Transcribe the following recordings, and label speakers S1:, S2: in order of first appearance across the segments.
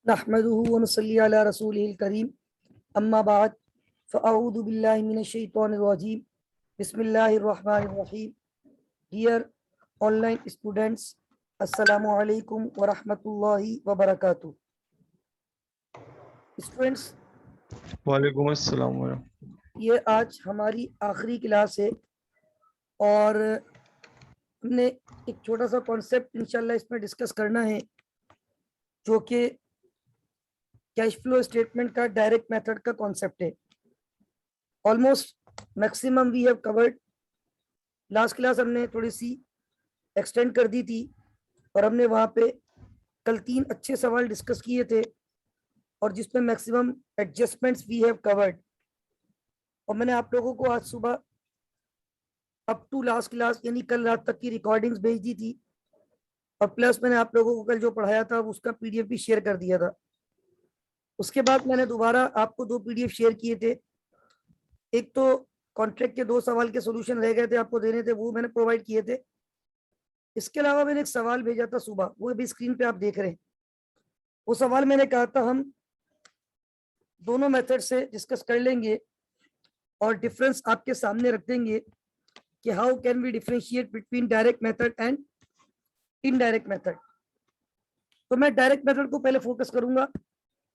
S1: नहमदुहु व नसल्ली अला रसूलिहिल करीम अम्मा बाद फ़अऊज़ु बिल्लाहि मिनश शैतानिर रजीम बिस्मिल्लाहिर रहमानिर रहीम। डियर ऑनलाइन स्टूडेंट्स, अस्सलामु अलैकुम व रहमतुल्लाहि व बरकातुहू। स्टूडेंट्स,
S2: वालेकुम अस्सलाम।
S1: ये आज हमारी आखिरी क्लास है और हमने एक छोटा सा कॉन्सेप्ट इंशाल्लाह इसमें डिस्कस करना है, जो कि कैश फ्लो स्टेटमेंट का डायरेक्ट मेथड का कॉन्सेप्ट है। Almost maximum we have covered. Last class हमने थोड़ी सी एक्सटेंड कर दी थी और हमने वहाँ पे कल 3 अच्छे सवाल डिस्कस किए थे और जिसमें maximum adjustments we have covered. और मैंने आप लोगों को आज सुबह अप टू लास्ट क्लास यानी कल रात तक की रिकॉर्डिंग्स भेज दी थी और प्लस मैंने आप लोगों को कल जो पढ़ाया था उसका पीडीएफ भी शेयर कर दिया था। उसके बाद मैंने दोबारा आपको 2 पीडीएफ शेयर किए थे। एक तो कॉन्ट्रैक्ट के 2 सवाल के सॉल्यूशन रह गए थे, आपको देने थे, वो मैंने प्रोवाइड किए थे। इसके अलावा मैंने एक सवाल भेजा था सुबह, वो अभी स्क्रीन पे आप देख रहे हैं। वो सवाल मैंने कहा था हम दोनों मेथड से डिस्कस कर लेंगे और डिफरेंस आपके सामने रख देंगे कि how can we differentiate between direct method and indirect method. तो मैं डायरेक्ट मेथड को पहले फोकस करूंगा।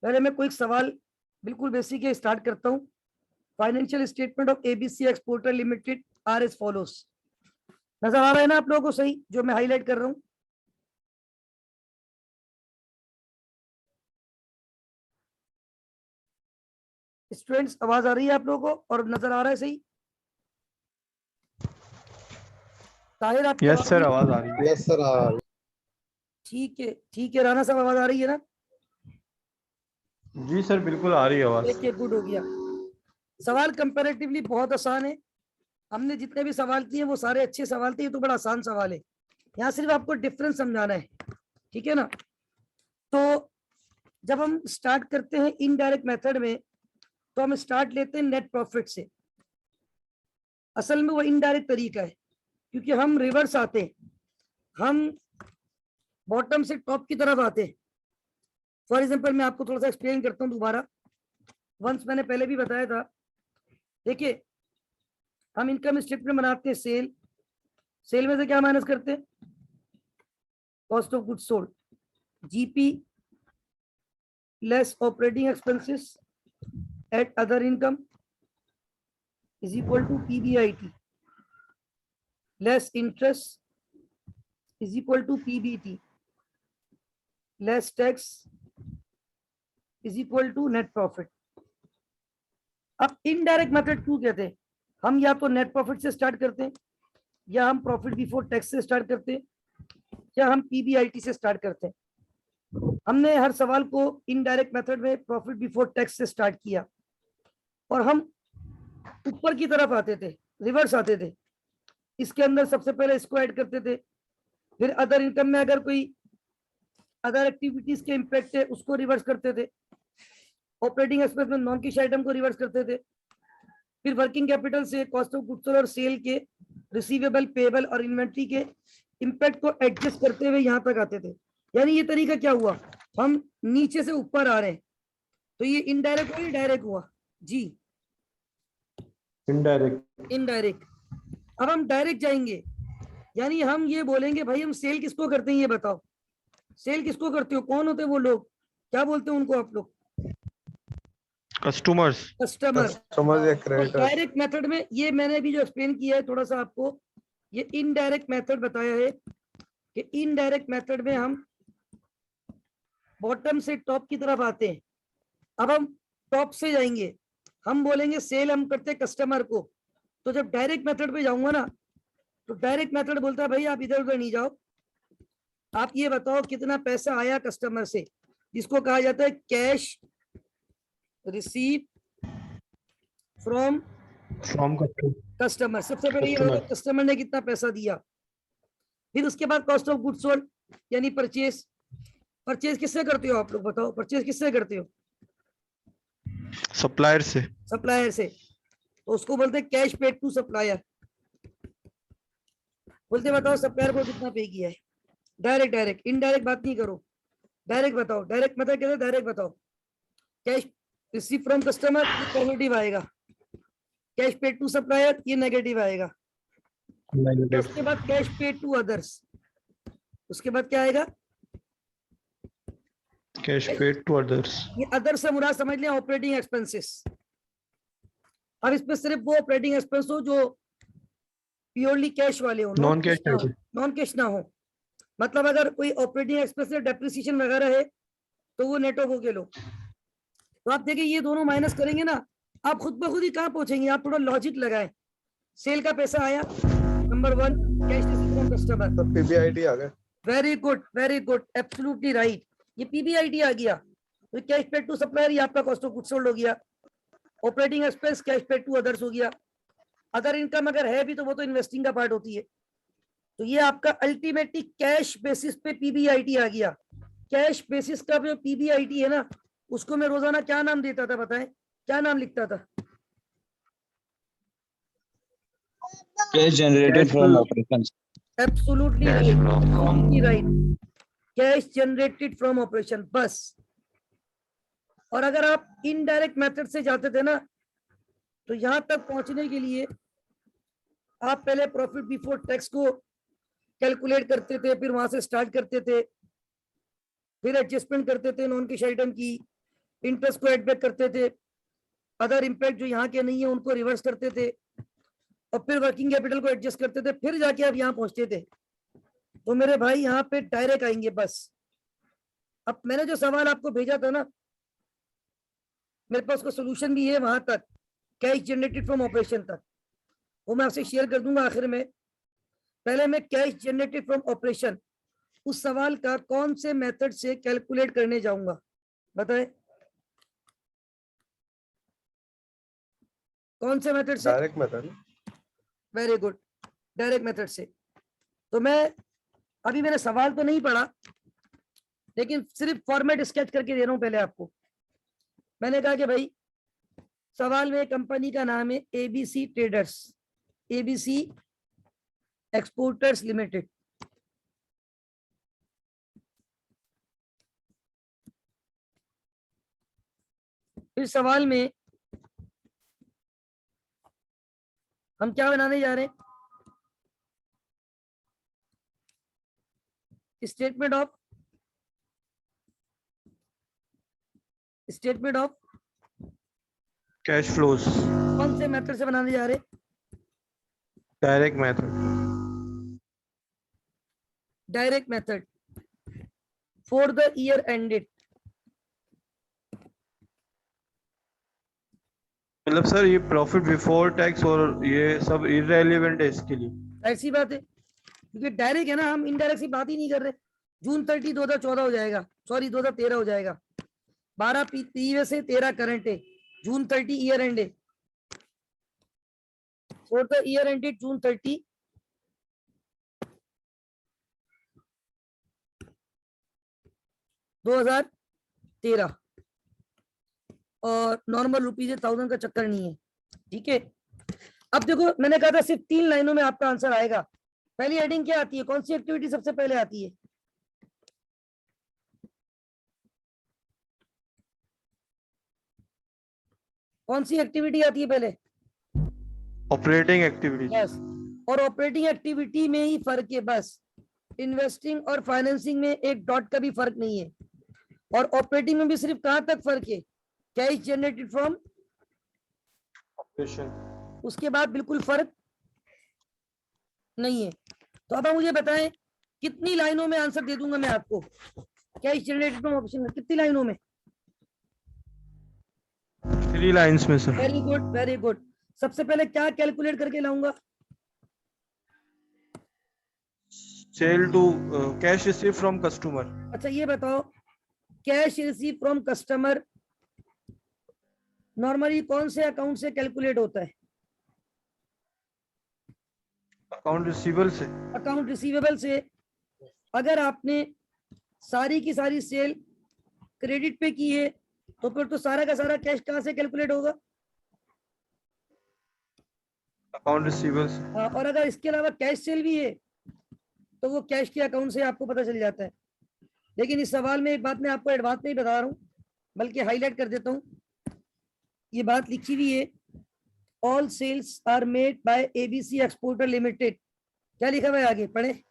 S1: पहले मैं कोई सवाल बिल्कुल बेसिक है स्टार्ट करता हूं। Financial statement of ABC exporter limited are as follows. नजर आ रहा है ना आप लोगों को सही जो मैं हाईलाइट कर रहा हूं? स्टूडेंट्स, आवाज आ रही है आप लोगों को और नजर आ रहा है सही? ताहिर, आपकी
S2: यस सर, आवाज आ रही है।
S3: Yes sir.
S1: ठीक है राना साहब, आवाज आ रही है ना?
S2: जी सर, बिल्कुल आ रही है आवाज।
S1: देखिए, गुड हो गया। सवाल कंपैरेटिवली बहुत आसान है। हमने जितने भी सवाल किए वो सारे अच्छे सवाल थे। ये तो बड़ा आसान सवाल है, यहाँ सिर्फ आपको डिफरेंस समझाना है, ठीक है ना? तो जब हम स्टार्ट करते हैं इनडायरेक्ट मेथड में तो हम स्टार्ट लेते हैं नेट प्रॉफिट से। असल में वो इनडायरेक्ट तरीका है क्योंकि हम रिवर्स आते हैं, हम बॉटम से टॉप की तरफ आते हैं। फॉर एग्जांपल मैं आपको थोड़ा सा एक्सप्लेन करता हूँ दोबारा। वंस मैंने पहले भी बताया था। देखिए, हम इनकम स्टेटमेंट बनाते हैं सेल में से क्या माइनस करते हैं? Cost of goods sold, GP less operating expenses add other income is equal to PBIT less interest is equal to PBT less tax is equal to net profit. अब indirect method क्यों कहते हैं? हम या तो net profit से start करते हैं, या हम प्रॉफिट बिफोर टैक्स से स्टार्ट करते हैं, या हम पीबीआईटी से स्टार्ट करते हैं। हमने हर सवाल को इनडायरेक्ट मेथड में प्रॉफिट बिफोर टैक्स से स्टार्ट किया और हम ऊपर की तरफ आते थे, रिवर्स आते थे। इसके अंदर सबसे पहले इसको ऐड करते थे, फिर अदर इनकम में अगर कोई अदर एक्टिविटीज के इम्पैक्ट है उसको रिवर्स करते थे, ऑपरेटिंग एक्सपेंस में नॉन कैश आइटम को रिवर्स करते थे, फिर वर्किंग कैपिटल से कॉस्ट ऑफ गुड्स और सेल के रिसीवेबल, पेबल और इन्वेंट्री के इम्पैक्ट को एडजस्ट करते हुए यहाँ तक आते थे। यानी ये तरीका क्या हुआ, हम नीचे से ऊपर आ रहे हैं। तो ये इनडायरेक्ट हुआ या डायरेक्ट हुआ? जी, इनडायरेक्ट। अब हम डायरेक्ट जाएंगे, यानी हम ये बोलेंगे भाई हम सेल किसको करते हैं, ये बताओ सेल किसको करते हो? कौन होते हैं वो लोग? क्या बोलते हैं उनको आप लोग?
S2: कस्टमर।
S1: डायरेक्ट मेथड में ये मैंने भी जो एक्सप्लेन किया है थोड़ा सा आपको, ये इनडायरेक्ट मेथड बताया है कि इनडायरेक्ट मेथड में हम बॉटम से टॉप की तरफ आते हैं। अब हम टॉप से जाएंगे, हम बोलेंगे सेल हम करते हैं कस्टमर को। तो जब डायरेक्ट मेथड पे जाऊंगा ना, तो डायरेक्ट मेथड बोलता है भाई आप इधर उधर नहीं जाओ, आप ये बताओ कितना पैसा आया कस्टमर से, जिसको कहा जाता है कैश रिसीव फ्रॉम कस्टमर। सबसे पहले ये बताओ कस्टमर ने कितना पैसा दिया। फिर उसके बाद कॉस्ट ऑफ गुड्स सोल्ड यानी परचेज। परचेज किससे करते हो आप लोग, बताओ परचेज किससे करते हो?
S2: सप्लायर से।
S1: सप्लायर से। तो उसको बोलते हैं कैश पेड टू सप्लायर। बोलते बताओ सप्लायर को कितना पे किया है। डायरेक्ट इनडायरेक्ट बात नहीं करो। डायरेक्ट बताओ, डायरेक्ट मतलब क्या है, डायरेक्ट बताओ। कैश रिसीव फ्रॉम कस्टमर ये पॉजिटिव आएगा, कैश पेड टू सप्लायर ये नेगेटिव आएगा,
S2: नेगेटिव।
S1: उसके बाद कैश पेड टू अदर्स, उसके बाद क्या आएगा,
S2: कैश पेड टू अदर्स।
S1: ये अदर्स से मुराद समझ लें ऑपरेटिंग एक्सपेंसेस। अब इसमें सिर्फ वो ऑपरेटिंग एक्सपेंस हो जो प्योरली कैश वाले हो,
S2: नॉन कैश
S1: ना हो,
S2: आइटम।
S1: नॉन कैश ना हो। मतलब अगर कोई ऑपरेटिंग एक्सपेंस डेप्रिसिएशन वगैरह है तो वो नेट ऑफ होके लो। तो आप देखिए ये दोनों माइनस करेंगे ना, आप खुद ब खुद ही कहाँ पहुंचेंगे, आप थोड़ा लॉजिक लगाएं। सेल का पैसा आया, number 1 cash receive from customer,
S3: तो पीबीआईटी आ गया।
S1: Very good, very good, absolutely right, ये पीबीआईटी आ गया। तो कैश पेड टू सप्लायर ये आपका कॉस्ट ऑफ गुड्स सोल्ड हो गया, operating expense cash paid to others हो गया। अदर इनकम अगर है भी तो वो तो इन्वेस्टिंग का पार्ट होती है। तो ये आपका अल्टीमेटली कैश बेसिस पे पीबीआईटी आ गया। कैश बेसिस का जो पीबीआईटी है ना, उसको मैं रोजाना क्या नाम देता था बताएं, क्या नाम लिखता था?
S4: Cash generated from operations.
S1: Absolutely
S2: Cash
S1: right,
S2: flow from-
S1: absolutely right, cash generated from operation बस। और अगर आप इनडायरेक्ट मेथड से जाते थे ना, तो यहां तक पहुंचने के लिए आप पहले प्रॉफिट बिफोर टैक्स को कैलकुलेट करते थे, फिर वहां से स्टार्ट करते थे, फिर एडजस्टमेंट करते थे नॉन कैश आइटम की, इंटरेस्ट को एडबैक करते थे, अदर इम्पैक्ट जो यहाँ के नहीं है उनको रिवर्स करते थे, और फिर वर्किंग कैपिटल को एडजस्ट करते थे, फिर जाके आप यहाँ पहुंचते थे। तो मेरे भाई यहाँ पे डायरेक्ट आएंगे बस। अब मैंने जो सवाल आपको भेजा था ना, मेरे पास उसका सोल्यूशन भी है वहां तक, कैश जनरेटेड फ्रॉम ऑपरेशन तक, वो मैं आपसे शेयर कर दूंगा आखिर में। पहले मैं कैश जनरेटेड फ्रॉम ऑपरेशन उस सवाल का कौन से मेथड से कैलकुलेट करने जाऊंगा, बताएं कौन से मेथड से?
S3: Direct method.
S1: Very good, direct method से। तो मैं अभी मैंने सवाल तो नहीं पढ़ा, लेकिन सिर्फ फॉर्मेट स्केच करके दे रहा हूं पहले आपको। मैंने कहा कि भाई सवाल में कंपनी का नाम है ABC traders, ABC exporters limited. फिर सवाल में हम क्या बनाने जा रहे हैं, स्टेटमेंट ऑफ
S2: कैश फ्लोज।
S1: कौन से मेथड से बनाने जा रहे हैं?
S2: Direct method.
S1: Direct method for the year ended.
S2: मतलब सर ये प्रॉफिट बिफोर टैक्स और ये सब इररेलेवेंट है इसके लिए।
S1: ऐसी बात है, क्योंकि डायरेक्ट है ना, हम इनडायरेक्ट से बात ही नहीं कर रहे। जून 30 2014 हो जाएगा, सॉरी 2013 हो जाएगा, 12 प्रीवियस है, 13 करंट है, जून 30 ईयर एंड है। फॉर द ईयर एंडेड जून 30 2013, और नॉर्मल रुपीज 1000 का चक्कर नहीं है, ठीक है। अब देखो मैंने कहा था सिर्फ 3 लाइनों में आपका आंसर आएगा। पहली हेडिंग क्या आती है, कौन सी एक्टिविटी सबसे पहले आती है? कौन सी एक्टिविटी आती है पहले?
S2: Operating activities.
S1: यस, और ऑपरेटिंग एक्टिविटी में ही फर्क है बस। इन्वेस्टिंग और फाइनेंसिंग में एक डॉट का भी फर्क नहीं है, और ऑपरेटिंग में भी सिर्फ कहां तक फर्क है, कैश जनरेटेड फ्रॉम
S2: ऑपरेशन।
S1: उसके बाद बिल्कुल फर्क नहीं है। तो अब आप मुझे बताएं कितनी लाइनों में आंसर दे दूंगा मैं आपको, कैश जनरेटेड फ्रॉम ऑपरेशन में कितनी लाइनों में?
S2: 3 लाइंस में sir.
S1: Very good, very good. सबसे पहले क्या कैलकुलेट करके लाऊंगा?
S2: Sale to cash receive from customer.
S1: अच्छा ये बताओ, cash receive from customer normally कौन से अकाउंट से कैलकुलेट होता है?
S2: अकाउंट रिसीवेबल से।
S1: अकाउंट रिसीवेबल से। अगर आपने सारी की सारी सेल क्रेडिट पे की है तो फिर तो सारा का सारा कैश कहां से कैलकुलेट होगा?
S2: अकाउंट रिसीवेबल से।
S1: हाँ, और अगर इसके अलावा कैश सेल भी है तो वो कैश के अकाउंट से आपको पता चल जाता है। लेकिन इस सवाल में एक बात मैं आपको एडवांस नहीं बता रहा हूँ, बल्कि हाईलाइट कर देता हूँ। ये बात लिखी हुई है, all sales are made by ABC exporter limited. क्या लिखा हुआ है आगे, पढ़े।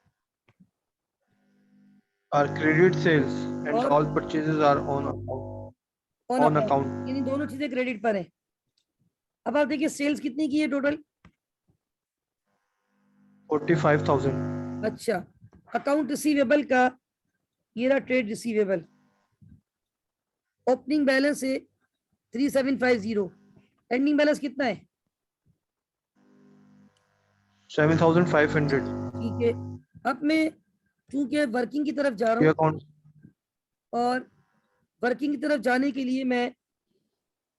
S2: Our credit sales and
S1: और
S2: all purchases are on
S1: on
S2: account.
S1: Account, यानी दोनों चीजें क्रेडिट पर है। अब आप देखिए सेल्स कितनी की है टोटल।
S2: 45,000.
S1: अच्छा, अकाउंट रिसीवेबल का ये रहा ट्रेड रिसीवेबल, ओपनिंग बैलेंस है 3750, एंडिंग बैलेंस कितना है?
S2: 7,500.
S1: ठीक है। अब मैं चूंकि वर्किंग की तरफ जा
S2: ये
S1: रहा हूँ,
S2: अकाउंट
S1: और वर्किंग की तरफ जाने के लिए मैं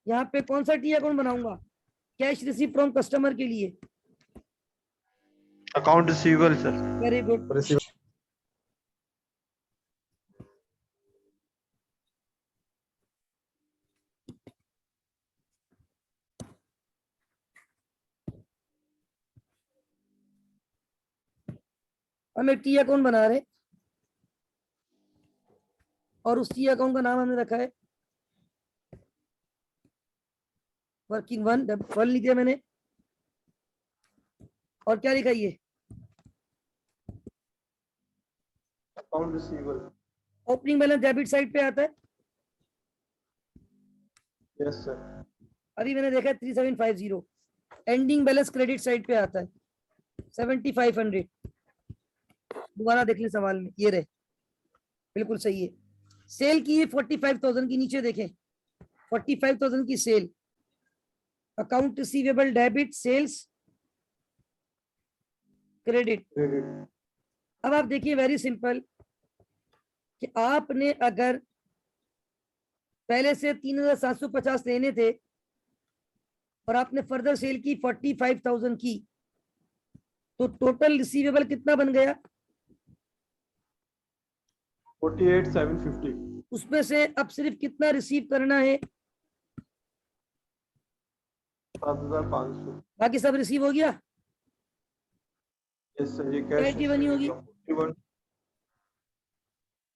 S1: यहाँ पे कौन सा टी अकाउंट बनाऊंगा कैश रिसीव फ्रॉम कस्टमर के लिए?
S2: Account receivable sir.
S1: Very good. हम एक टी अकाउंट बना रहे, और उस टी अकाउंट का नाम हमने रखा है वर्किंग वन। वन लिख दिया मैंने, और क्या लिखा ये?
S2: Account receivable.
S1: Opening balance debit side पे आता है।
S2: Yes sir.
S1: अभी मैंने देखा 3750, एंडिंग बैलेंस क्रेडिट साइड पे आता है 7500। दोबारा देख लें सवाल में, ये रहे, बिल्कुल सही है। सेल की 45,000 की, नीचे देखें 45,000 की sale, account receivable debit sales credit. अब आप देखिए वेरी सिंपल, कि आपने अगर पहले से 3,750 लेने थे और आपने फर्दर सेल की 45,000 की, तो टोटल रिसीवेबल कितना बन गया?
S2: 48,750.
S1: उसमें से अब सिर्फ कितना रिसीव करना है?
S2: 7,500.
S1: बाकी सब रिसीव हो गया।
S2: Yes sir. ये
S1: कैश की बनी होगी,
S2: 41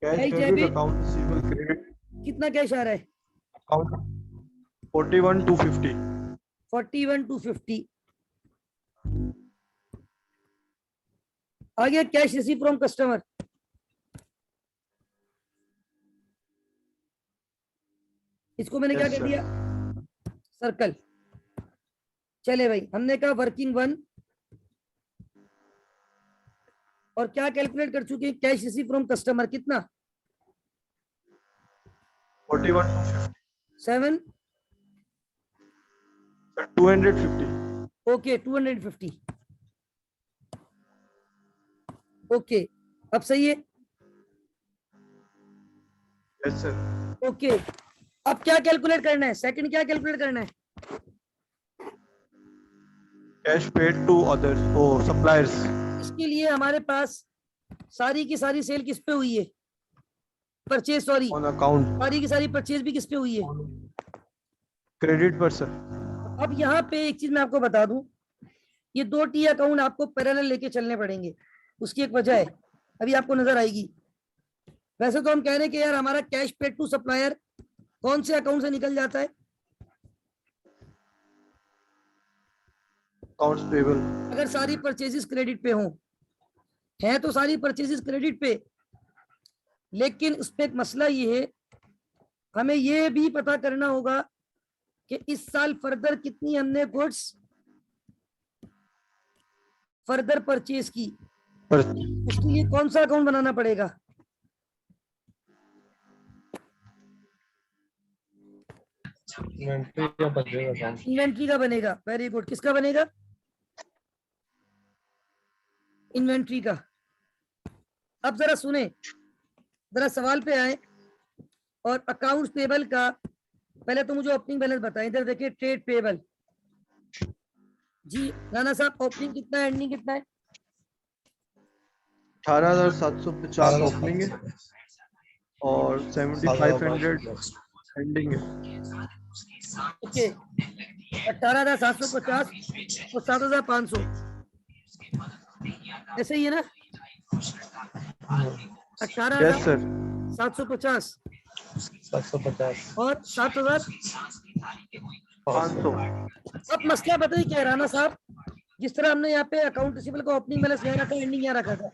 S2: cash
S1: cash
S2: debit
S1: debit
S2: account receivable credit
S1: कितना कैश आ रहा है?
S2: अकाउंट 41,250.
S1: 41,250 आ गया। कैश रिसीव फ्रॉम कस्टमर, इसको मैंने क्या
S2: Yes,
S1: कह
S2: sir.
S1: दिया? सर्कल। चले भाई, हमने कहा वर्किंग वन, और क्या कैलकुलेट कर चुके हैं? कैश रिसीव फ्रॉम कस्टमर कितना?
S2: 41,250.
S1: 7।
S2: 250.
S1: ओके 250। ओके, अब सही है।
S2: Yes sir.
S1: ओके, अब क्या कैलकुलेट करना है? सेकंड क्या कैलकुलेट करना है?
S2: कैश पेड टू अदर्स और सप्लायर्स.
S1: इसके लिए हमारे पास सारी की सारी सेल किस पे हुई है? परचेज, सॉरी,
S2: ऑन अकाउंट
S1: सारी की सारी परचेज भी किस पे हुई है?
S2: क्रेडिट पर सर.
S1: अब यहाँ पे एक चीज मैं आपको बता दूं, ये दो टी अकाउंट आपको पैरेलल लेके चलने पड़ेंगे। उसकी एक वजह है, अभी आपको नजर आएगी। वैसे तो हम कह रहे हैं कि यार हमारा कैश पेड टू सप्लायर कौन से अकाउंट से निकल जाता है?
S2: Accounts payable.
S1: अगर सारी परचेजेस क्रेडिट पे हों, है तो सारी परचेजेस क्रेडिट पे, लेकिन उसमें एक मसला ये है, हमें ये भी पता करना होगा कि इस साल फर्दर कितनी हमने गुड्स फर्दर परचेज की। उसके लिए कौन सा अकाउंट बनाना पड़ेगा? इन्वेंट्री का बनेगा। वेरी गुड, किसका बनेगा? इन्वेंट्री का। अब जरा सुने, जरा सवाल पे आए, और अकाउंट्स पेबल का पहले तो मुझे ओपनिंग बैलेंस बताएं। इधर देखिए ट्रेड पेबल जी, राणा साहब, ओपनिंग कितना है, एंडिंग कितना है?
S2: 18,750 ओपनिंग है और 7,500 एंडिंग है.
S1: ओके, 18,750 और 7,500, ऐसे ही है ना?
S2: यस सर
S1: 18,750
S3: 750
S1: और 7,000।
S2: 500
S1: अब मसला बताइए क्या है राना साहब, जिस तरह हमने यहाँ पे अकाउंट रिसीवेबल का ओपनिंग बैलेंस यहाँ रखा, एंडिंग यहाँ रखा था,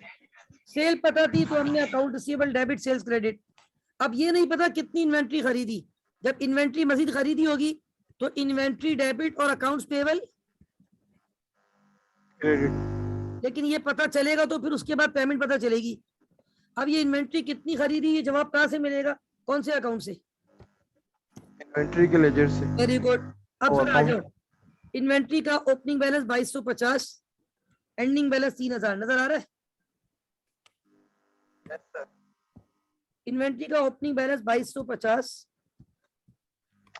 S1: सेल पता थी तो हमने account receivable debit sales credit. अब ये नहीं पता कितनी इन्वेंट्री खरीदी, जब इन्वेंट्री मजीद खरीदी होगी तो इन्वेंट्री डेबिट और अकाउंट्स पेबल,
S2: क्रेडिट
S1: लेकिन ये पता चलेगा तो फिर उसके बाद पेमेंट पता चलेगी। अब ये इन्वेंट्री कितनी खरीदी, ये जवाब कहाँ से मिलेगा, कौन से अकाउंट से?
S2: इन्वेंट्री के लेजर से।
S1: Very good. अब
S2: और
S1: सर आ जाओ, इन्वेंट्री का ओपनिंग बैलेंस 2250, एंडिंग बैलेंस 3000, नजर आ रहा है?
S2: यस सर
S1: इन्वेंट्री का ओपनिंग बैलेंस 2250,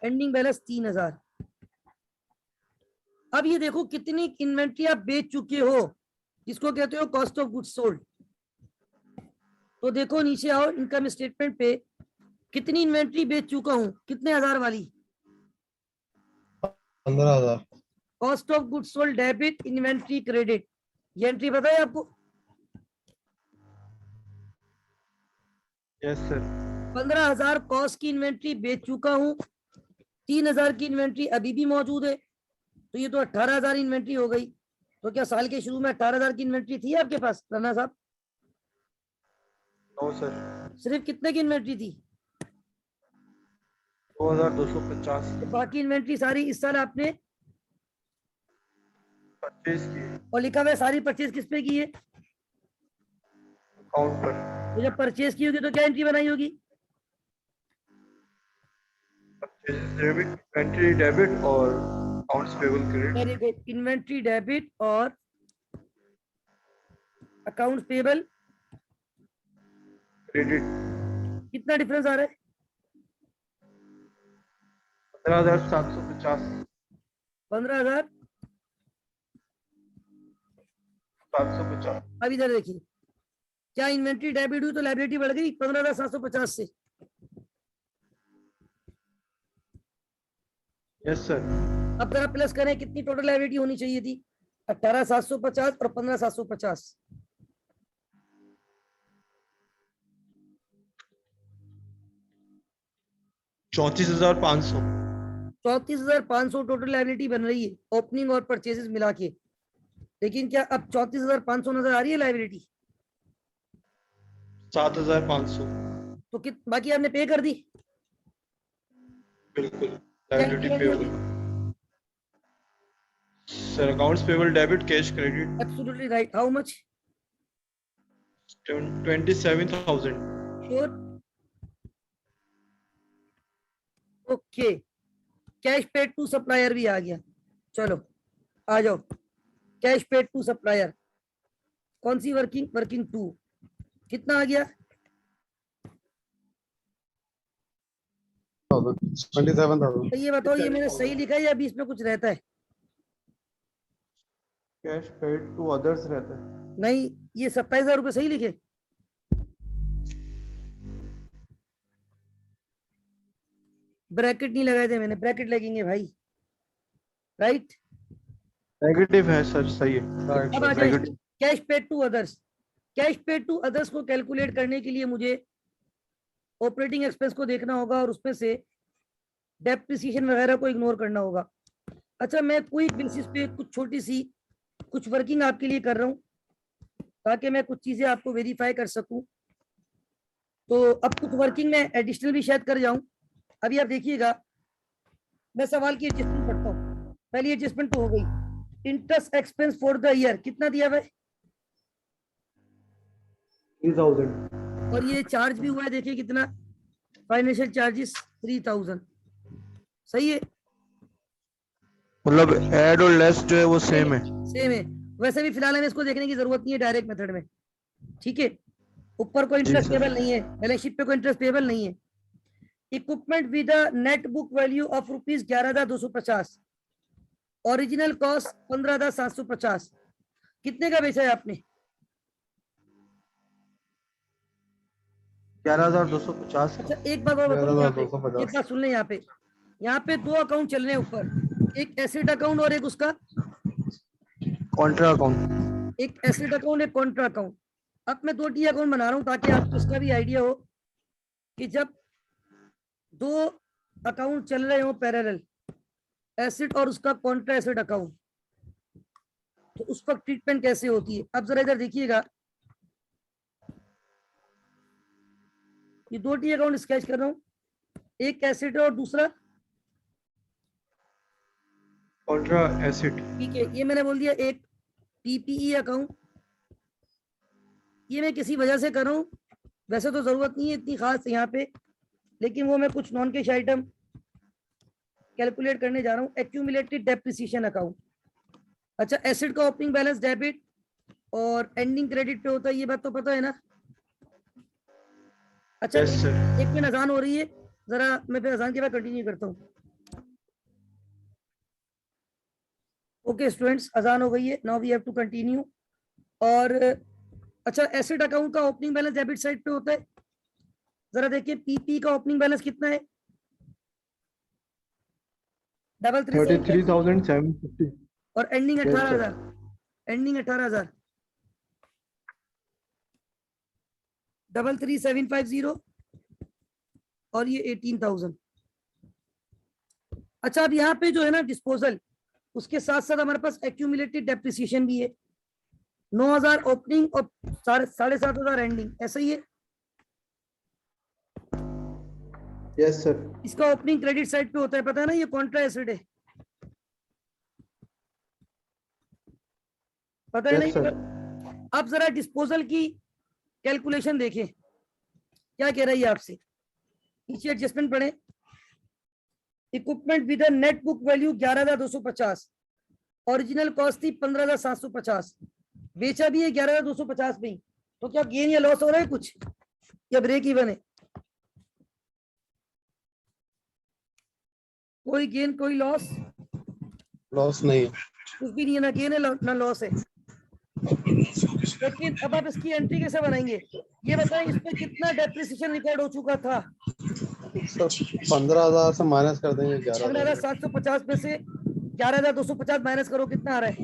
S1: एंडिंग बैलेंस 3000। अब ये देखो कितनी इन्वेंट्री आप बेच चुके हो, जिसको कहते हो कॉस्ट ऑफ गुड्स सोल्ड। तो देखो नीचे आओ, इनकम स्टेटमेंट पे कितनी इन्वेंट्री बेच चुका हूं, कितने हजार वाली?
S3: 15,000
S1: cost of goods sold debit inventory credit, ये एंट्री पता है आपको?
S2: यस सर
S1: 15,000 कॉस्ट की इन्वेंट्री बेच चुका हूं, 3,000 की इन्वेंट्री अभी भी मौजूद है, तो ये तो 18,000 इन्वेंट्री हो गई। तो क्या साल के शुरू में 18,000 की इन्वेंट्री थी आपके पास राना साहब?
S2: नो सर
S1: सिर्फ कितने की इन्वेंट्री थी?
S2: 2250
S1: तो बाकी इन्वेंट्री सारी इस साल आपने,
S2: परचेज की
S1: और लिखा हुआ है सारी परचेज किस पे की है?
S2: अकाउंट पर।
S1: तो जब परचेज की होगी तो क्या एंट्री बनाई होगी?
S2: परचेज डेबिट, इन्वेंट्री डेबिट और accounts payable credit.
S1: Very good, inventory debit और अकाउंट्स पेबल
S2: क्रेडिट।
S1: कितना डिफरेंस आ रहा है?
S2: 15,750
S1: 15,000।
S2: 750।
S1: अब इधर देखिए, क्या इन्वेंट्री डेबिट हुई तो लायबिलिटी बढ़ गई 15,750 से?
S2: यस सर
S1: अब जरा प्लस करें, कितनी टोटल लायबिलिटी होनी चाहिए थी? 18,750 और 15,750।
S2: 34,500।
S1: 34,500 टोटल लायबिलिटी बन रही है ओपनिंग और परचेजेस मिला के। लेकिन क्या अब 34,500 नजर आ रही है लायबिलिटी?
S2: 7,500
S1: तो कित बाकी आपने पे कर दी?
S2: बिल्कुल।
S1: क्या
S2: liability
S1: entry
S2: payable sir, accounts payable debit cash credit.
S1: Absolutely right. How much?
S2: 27,000।
S1: Sure? Okay, cash paid to supplier भी आ गया। चलो आ जाओ, कैश पेड टू सप्लायर कौन सी वर्किंग? Working to. कितना आ गया?
S3: 27,000
S1: तो ये बताओ, ये मैंने सही लिखा है या बीच में कुछ रहता है?
S2: कैश पेड टू अदर्स रहता है।
S1: नहीं, ये 27,000 रुपये सही लिखे? ब्रैकेट नहीं लगाए थे मैंने, ब्रैकेट लगेंगे भाई, राइट?
S2: नेगेटिव है सर, सही है।
S1: अब आ जाए cash paid to others. Cash paid to others को कैलकुलेट करने के लिए मुझे ऑपरेटिंग एक्सपेंस को देखना होगा और उसमें से डेप्रिसिएशन वगैरह को इग्नोर करना होगा। अच्छा, मैं क्विक बेसिस पे कुछ छोटी सी कुछ वर्किंग आपके लिए कर रहा हूँ ताकि मैं कुछ चीजें आपको वेरीफाई कर सकूं। तो अब कुछ वर्किंग में एडिशनल भी शायद कर जाऊं। अभी आप देखिएगा, मैं सवाल की एडजस्टमेंट पढ़ता हूँ। पहली एडजस्टमेंट तो हो गई। Interest expense for the year कितना दिया हुआ है?
S2: 3,000।
S1: और ये चार्ज भी हुआ है, देखिए कितना, फाइनेंशियल चार्जेस 3,000। सही है?
S2: मतलब ऐड और लेस जो है वो सेम है।
S1: सेम है। वैसे भी फिलहाल हमें इसको देखने की जरूरत नहीं है डायरेक्ट मेथड में, ठीक है? ऊपर कोई इंटरेस्ट पेबल नहीं है, बैलेंस शीट पे कोई इंटरेस्ट पेबल नहीं है। Equipment with net book value of ₹11,250, original cost 15,750। कितने का बेचा है आपने?
S2: 11,250
S1: अच्छा एक बात और बताओ, यहाँ पे
S3: 11,250
S1: एक बात सुन ले, यहाँ पे दो अकाउंट चल रहे हैं ऊपर, एक एसेट अकाउंट और एक उसका
S2: कॉन्ट्रा अकाउंट।
S1: एक एसेट अकाउंट, एक कॉन्ट्रा अकाउंट। अब मैं 2 टी अकाउंट बना रहा हूँ ताकि आपको इसका भी आइडिया हो कि जब 2 अकाउंट चल रहे हो पैरेलल, एसिड और उसका कॉन्ट्रा एसिड अकाउंट, तो उस पर ट्रीटमेंट कैसे होती है। अब जरा इधर देखिएगा, ये 2 टी अकाउंट स्केच कर रहा हूँ, एक एसिड है और दूसरा
S2: कॉन्ट्रा एसिड।
S1: ठीक है, ये मैंने बोल दिया एक पीपीई अकाउंट। ये मैं किसी वजह से कर रहा हूँ, वैसे तो जरूरत नहीं है इतनी खास यहाँ पे, लेकिन वो मैं कुछ नॉन कैश आइटम कैलकुलेट करने जा रहा हूँ। Accumulated depreciation account. अच्छा, एसिड का ओपनिंग बैलेंस डेबिट और एंडिंग क्रेडिट पे होता है, ये बात तो पता है ना। अच्छा,
S2: Yes, sir.
S1: एक मिनट अजान हो रही है, जरा मैं फिर अजान के बाद कंटिन्यू करता हूँ। ओके स्टूडेंट्स, अजान हो गई है, now we have to continue. और अच्छा, एसिड अकाउंट का ओपनिंग बैलेंस डेबिट साइड पे होता है। जरा देखिए पीपी का ओपनिंग बैलेंस कितना है,
S2: 33,750।
S1: और एंडिंग
S2: Yes, sir.
S1: 18,000, एंडिंग 18,000, 33,750 और ये 18,000। अच्छा, अब यहाँ पे जो है ना डिस्पोजल, उसके साथ साथ हमारे पास एक्यूमुलेटेड डेप्रिसिएशन भी है। 9,000 ओपनिंग और 7,500 एंडिंग, ऐसा ही है।
S2: Yes sir.
S1: इसका ओपनिंग क्रेडिट साइड पे होता है, पता है ना, ये कॉन्ट्रा एसिड है, पता है
S2: Yes,
S1: ना।
S2: sir.
S1: अब जरा डिस्पोजल की कैलकुलेशन देखें, क्या कह रही है आपसे। नीचे एडजस्टमेंट पढ़े। Equipment with net book value 11,250, original cost थी 15,750, बेचा भी है 11,250 में ही, तो क्या गेन या लॉस हो रहा है कुछ, या ब्रेक इवन है? कोई गेन कोई लॉस?
S3: लॉस नहीं है।
S1: कुछ भी नहीं है, ना गेन है ना लॉस है। लेकिन अब आप इसकी एंट्री कैसे बनाएंगे, ये बताएं, इस पे कितना डेप्रिसिएशन रिकॉर्ड हो चुका था?
S3: सर 15,000 से माइनस कर देंगे 11,000।
S1: 15,750 में से 11,250 माइनस करो, कितना आ रहा है?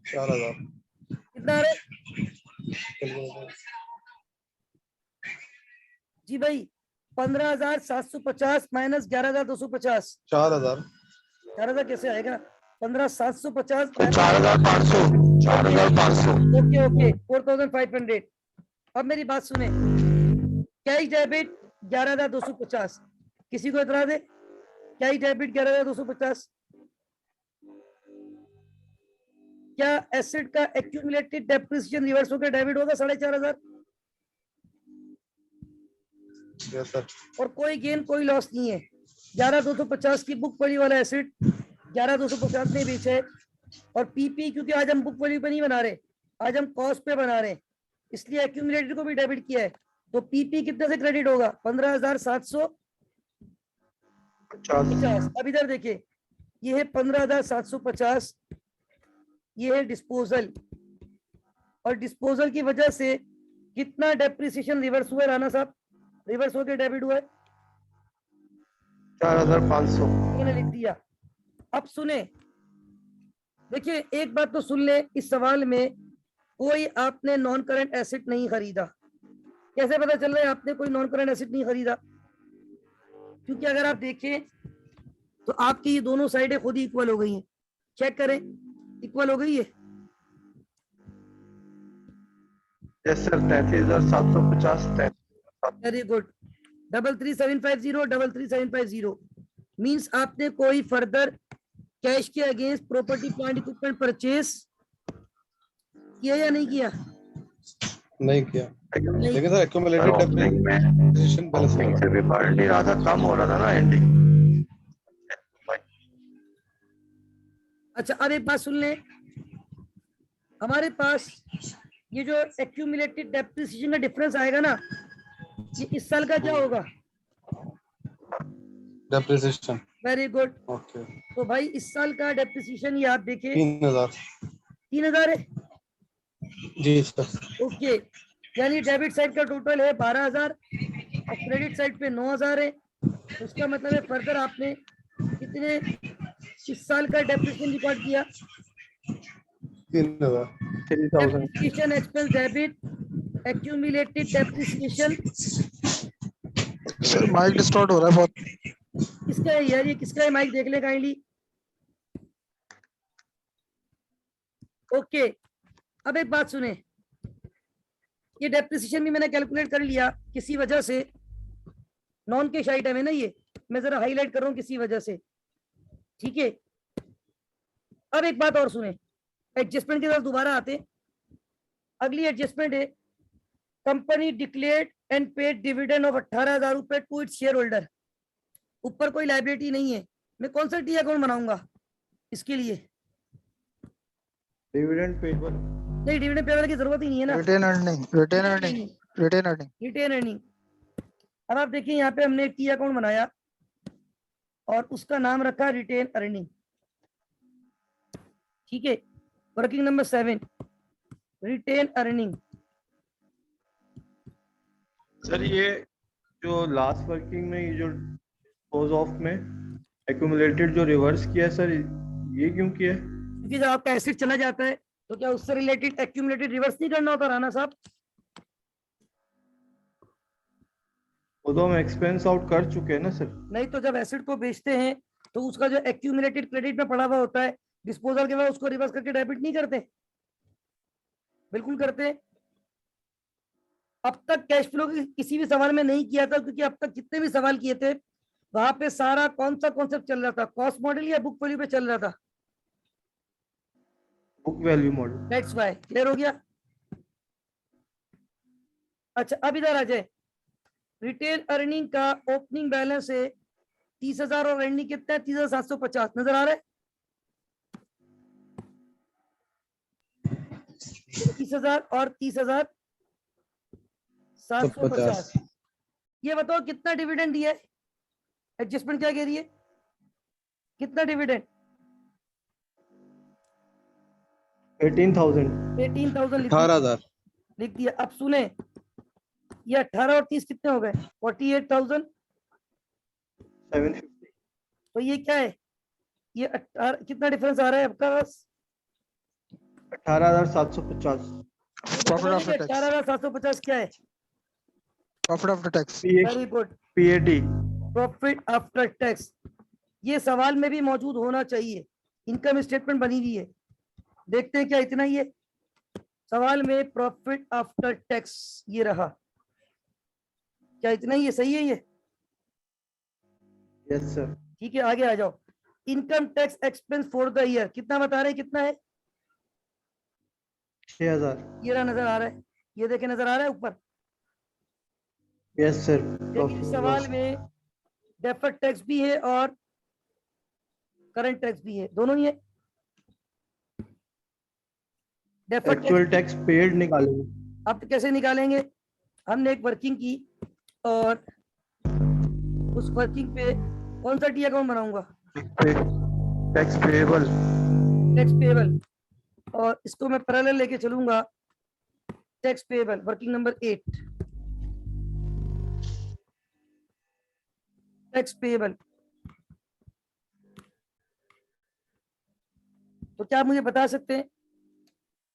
S3: 4,000।
S1: कितना आ रहा है जी भाई? 15,750 माइनस 11,250,
S3: 4,000।
S1: 4,000 कैसे आएगा? 15,750
S3: 4,500। 4,500।
S1: Okay okay, 4,500। अब मेरी बात सुने, कैश डेबिट 11,250, किसी को इतराज है? Cash debit 11,250। क्या एसेट का एक्यूमुलेटेड डेप्रिसिएशन रिवर्स होकर डेबिट होगा 4,500?
S3: Yes sir.
S1: और कोई गेन कोई लॉस नहीं है। 11,250 की बुक वैल्यू वाला एसेट 11,250 में बेचा है, और पीपी क्योंकि आज हम बुक वैल्यू पे नहीं बना रहे, आज हम कॉस्ट पे बना रहे हैं, इसलिए एक्यूमुलेटेड को भी डेबिट किया है। तो पीपी कितने से क्रेडिट होगा? 15,750। अब इधर देखिए, ये है 15,750, ये है डिस्पोजल, और डिस्पोजल की वजह से कितना डेप्रिसिएशन रिवर्स हुआ है राणा साहब? रिवर्स होकर डेबिट हुआ है
S2: 4,500।
S1: मैंने लिख दिया। अब सुने, देखिए एक बात तो सुन ले, इस सवाल में कोई आपने नॉन करंट एसेट नहीं खरीदा। कैसे पता चल रहा है आपने कोई नॉन करंट एसेट नहीं खरीदा? क्योंकि अगर आप देखें तो आपकी ये दोनों साइडें खुद ही इक्वल हो गई हैं। चेक करें, इक्वल हो गई है।
S2: Yes sir, 33,750।
S1: Very good. 33,750, 33,750 means आपने कोई फर्दर कैश के against property plant equipment purchase किया या नहीं किया?
S3: नहीं किया,
S1: नहीं।
S3: लेकिन सर एक्यूमुलेटेड डेप्रिसिएशन बैलेंस
S2: से भी बढ़ नहीं रहा था, कम हो रहा था ना एंडिंग।
S1: अच्छा, अब एक बात सुन ले, हमारे पास ये जो एक्यूमुलेटेड डेप्रिसिएशन का डिफरेंस आएगा ना, ये इस साल का क्या होगा?
S3: डेप्रिसिएशन।
S1: Very good.
S3: ओके।
S1: तो भाई इस साल का डेप्रिसिएशन ये आप देखिए
S3: 3,000।
S1: 3,000 है।
S3: जी सर।
S1: ओके, यानी डेबिट साइड का टोटल है 12,000 और क्रेडिट साइड पे 9,000 है। उसका मतलब है फर्दर आपने कितने इस साल का डेप्रिसिएशन रिकॉर्ड किया?
S3: 3000।
S2: 3000
S1: depreciation expense debit accumulated depreciation
S5: sir mic distort हो रहा है बहुत।
S1: किसका है यार, ये किसका है? माइक देख ले काइंडली। ओके, अब एक बात सुने, ये डेप्रिसिएशन भी मैंने कैलकुलेट कर लिया किसी वजह से, नॉन कैश आइटम है ना ये, मैं जरा हाईलाइट कर रहा हूँ किसी वजह से, ठीक है। अब एक बात और सुने, एडजस्टमेंट के साथ दोबारा आते। अगली एडजस्टमेंट है, company declared and paid dividend of 18,000 रुपए टू इट्स शेयर होल्डर। ऊपर कोई लाइबिलिटी नहीं है, मैं कौन सा टी अकाउंट बनाऊंगा इसके लिए?
S2: Dividend payable.
S1: नहीं, डिविडेंड पेबल की जरूरत ही नहीं है ना,
S5: retained earning, retained earning, retained earning.
S1: Retained earning. अब आप देखिए यहाँ पे हमने एक टी अकाउंट बनाया और उसका नाम रखा रिटेन अर्निंग, ठीक है। Working number 7, retained earning.
S2: Sir ये जो लास्ट वर्किंग में ये जो डिस्पोज ऑफ में एक्यूमुलेटेड जो रिवर्स किया है सर, ये क्यों किया है?
S1: क्योंकि जब आपका एसिड चला जाता है तो क्या उससे रिलेटेड एक्यूमुलेटेड रिवर्स नहीं करना होता राणा साहब?
S2: वो तो हम एक्सपेंस आउट कर चुके हैं ना सर।
S1: नहीं तो जब एसिड को बेचते हैं तो उसका जो एक्यूमुलेटेड क्रेडिट में पड़ा हुआ होता है, डिस्पोजल के बाद उसको रिवर्स करके डेबिट नहीं करते? बिल्कुल करते हैं। अब तक कैश फ्लो किसी भी सवाल में नहीं किया था, क्योंकि अब तक जितने भी सवाल किए थे वहां पे सारा कौन सा कॉन्सेप्ट चल रहा था, कॉस्ट मॉडल या बुक वैल्यू पे चल रहा था?
S2: Book value model.
S1: That's why. Clear हो गया? अच्छा, अब इधर आ जाए, रिटेल अर्निंग का ओपनिंग बैलेंस है 30,000 और एंडिंग कितना है? 30,750। नजर आ रहा है? 30,000 और 30,750। ये बताओ कितना डिविडेंड दिया है? एडजस्टमेंट क्या कह रही है, कितना डिविडेंड?
S2: 18,000।
S1: 18,000
S3: 18,000।
S1: लिख दिया। अब सुने, ये 18 और 30 कितने हो गए? 48,750। तो ये क्या है? ये 18 कितना डिफरेंस आ रहा है आपका? बस
S2: 18,750।
S5: प्रॉफिट आफ्टर टैक्स,
S1: 18,750 क्या है?
S5: Profit after tax.
S1: Very good,
S2: PAT.
S1: Profit after tax. ये सवाल में भी मौजूद होना चाहिए, इनकम स्टेटमेंट बनी हुई है। देखते हैं क्या इतना ही है सवाल में, प्रॉफिट आफ्टर टैक्स ये रहा, क्या इतना ही है? सही है ये?
S2: Yes sir.
S1: ठीक है, आगे आ जाओ। Income tax expense for the year कितना बता रहे हैं, कितना है?
S2: 6,000।
S1: ये रहा, नजर आ रहा है? ये देखे, नजर आ रहा है ऊपर?
S2: Yes sir.
S1: लेकिन इस सवाल में डेफर्ड टैक्स भी है और करंट टैक्स भी है, दोनों ही है। डेफर्ड
S2: एक्चुअल टैक्स पेड निकालेंगे।
S1: अब कैसे निकालेंगे? हमने एक वर्किंग की और उस वर्किंग पे कौन सा टी अकाउंट बनाऊंगा?
S2: Tax payable.
S1: टैक्स पेबल, और इसको मैं पैरेलल लेके चलूंगा। Tax payable working number 8, tax payable. तो क्या आप मुझे बता सकते हैं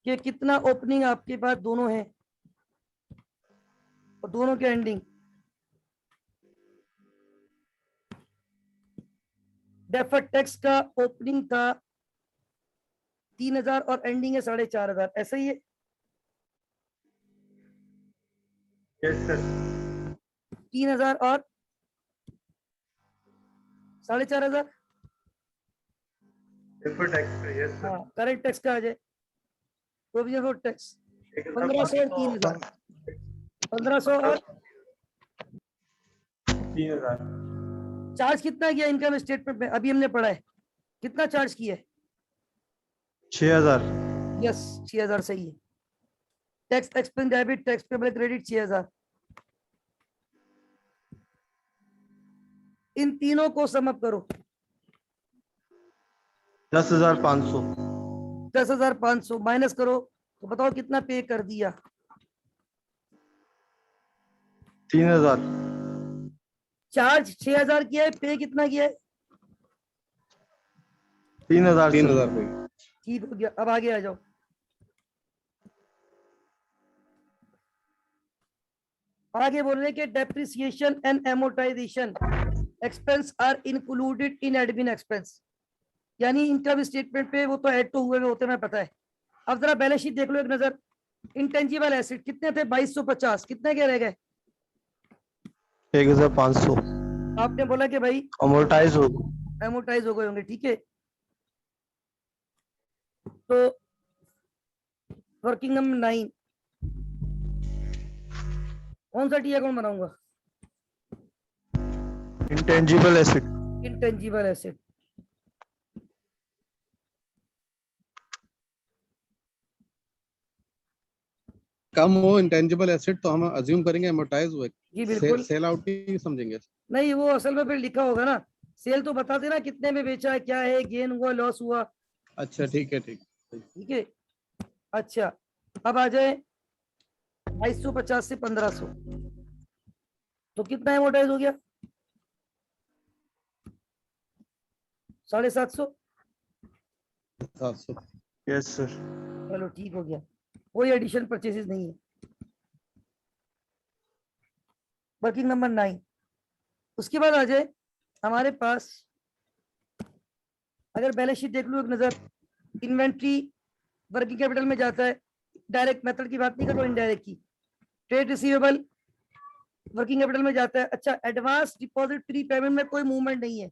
S1: कि कितना ओपनिंग आपके पास दोनों है और दोनों के एंडिंग? डेफर्ड टैक्स का ओपनिंग था 3,000 और एंडिंग है 4,500, ऐसा ही है?
S2: Yes sir.
S1: 3,000 और 4,500।
S2: डेफर्ड टैक्स पे यस सर।
S1: हाँ, करंट टैक्स का आ जाए, प्रोविजन फॉर टैक्स 1,500 और 3,000। 1,500 और
S2: 3,000।
S1: चार्ज कितना किया इनकम स्टेटमेंट में? अभी हमने पढ़ा है, कितना चार्ज किया है?
S2: 6,000।
S1: यस, 6,000 सही है। Tax expense debit tax payable credit 6,000। इन तीनों को सम अप करो।
S2: 10,500।
S1: 10,500 माइनस करो तो बताओ कितना पे कर दिया?
S2: 3,000।
S1: चार्ज 6,000 किया है, पे कितना किया है?
S2: 3,000 सर।
S3: 3,000 रुपये।
S1: ठीक हो गया, अब आगे आ जाओ। आगे बोल रहे हैं कि depreciation and amortization expense are included in admin expense, यानी इनकम स्टेटमेंट पे वो तो ऐड तो हुए होते हैं पता है। अब जरा बैलेंस शीट देख लो एक नजर। इंटेंजिबल एसेट कितने थे? 2250। कितने के रह गए?
S2: 1,500
S1: आपने बोला कि भाई
S2: अमोर्टाइज हो।
S1: एमोर्टाइज हो गए होंगे, ठीक है। तो वर्किंग नंबर 9 कौन सा टी अकाउंट बनाऊंगा?
S2: Intangible asset.
S1: Intangible asset.
S3: कम हो इंटेंजिबल एसेट तो हम अज्यूम करेंगे अमोर्टाइज हुए।
S1: जी बिल्कुल।
S3: सेल आउट ही समझेंगे।
S1: नहीं, वो असल में फिर लिखा होगा ना, सेल तो बता देना कितने में बेचा है, क्या है, गेन हुआ, लॉस हुआ।
S3: अच्छा ठीक है, ठीक।
S1: ठीक है। अच्छा, अब आ जाए 2250 से 1500, तो कितना एमोर्टाइज हो गया? 750।
S3: 700।
S2: Yes sir.
S1: चलो ठीक हो गया, कोई एडिशन परचेसेस नहीं है। Working number 9। उसके बाद आ जाए हमारे पास, अगर बैलेंस शीट देख लो एक नजर, इन्वेंट्री वर्किंग कैपिटल में जाता है। डायरेक्ट मेथड की बात नहीं कर रहा, इनडायरेक्ट की। ट्रेड रिसीवेबल वर्किंग कैपिटल में जाता है। अच्छा, एडवांस डिपॉजिट प्री पेमेंट में कोई मूवमेंट नहीं है।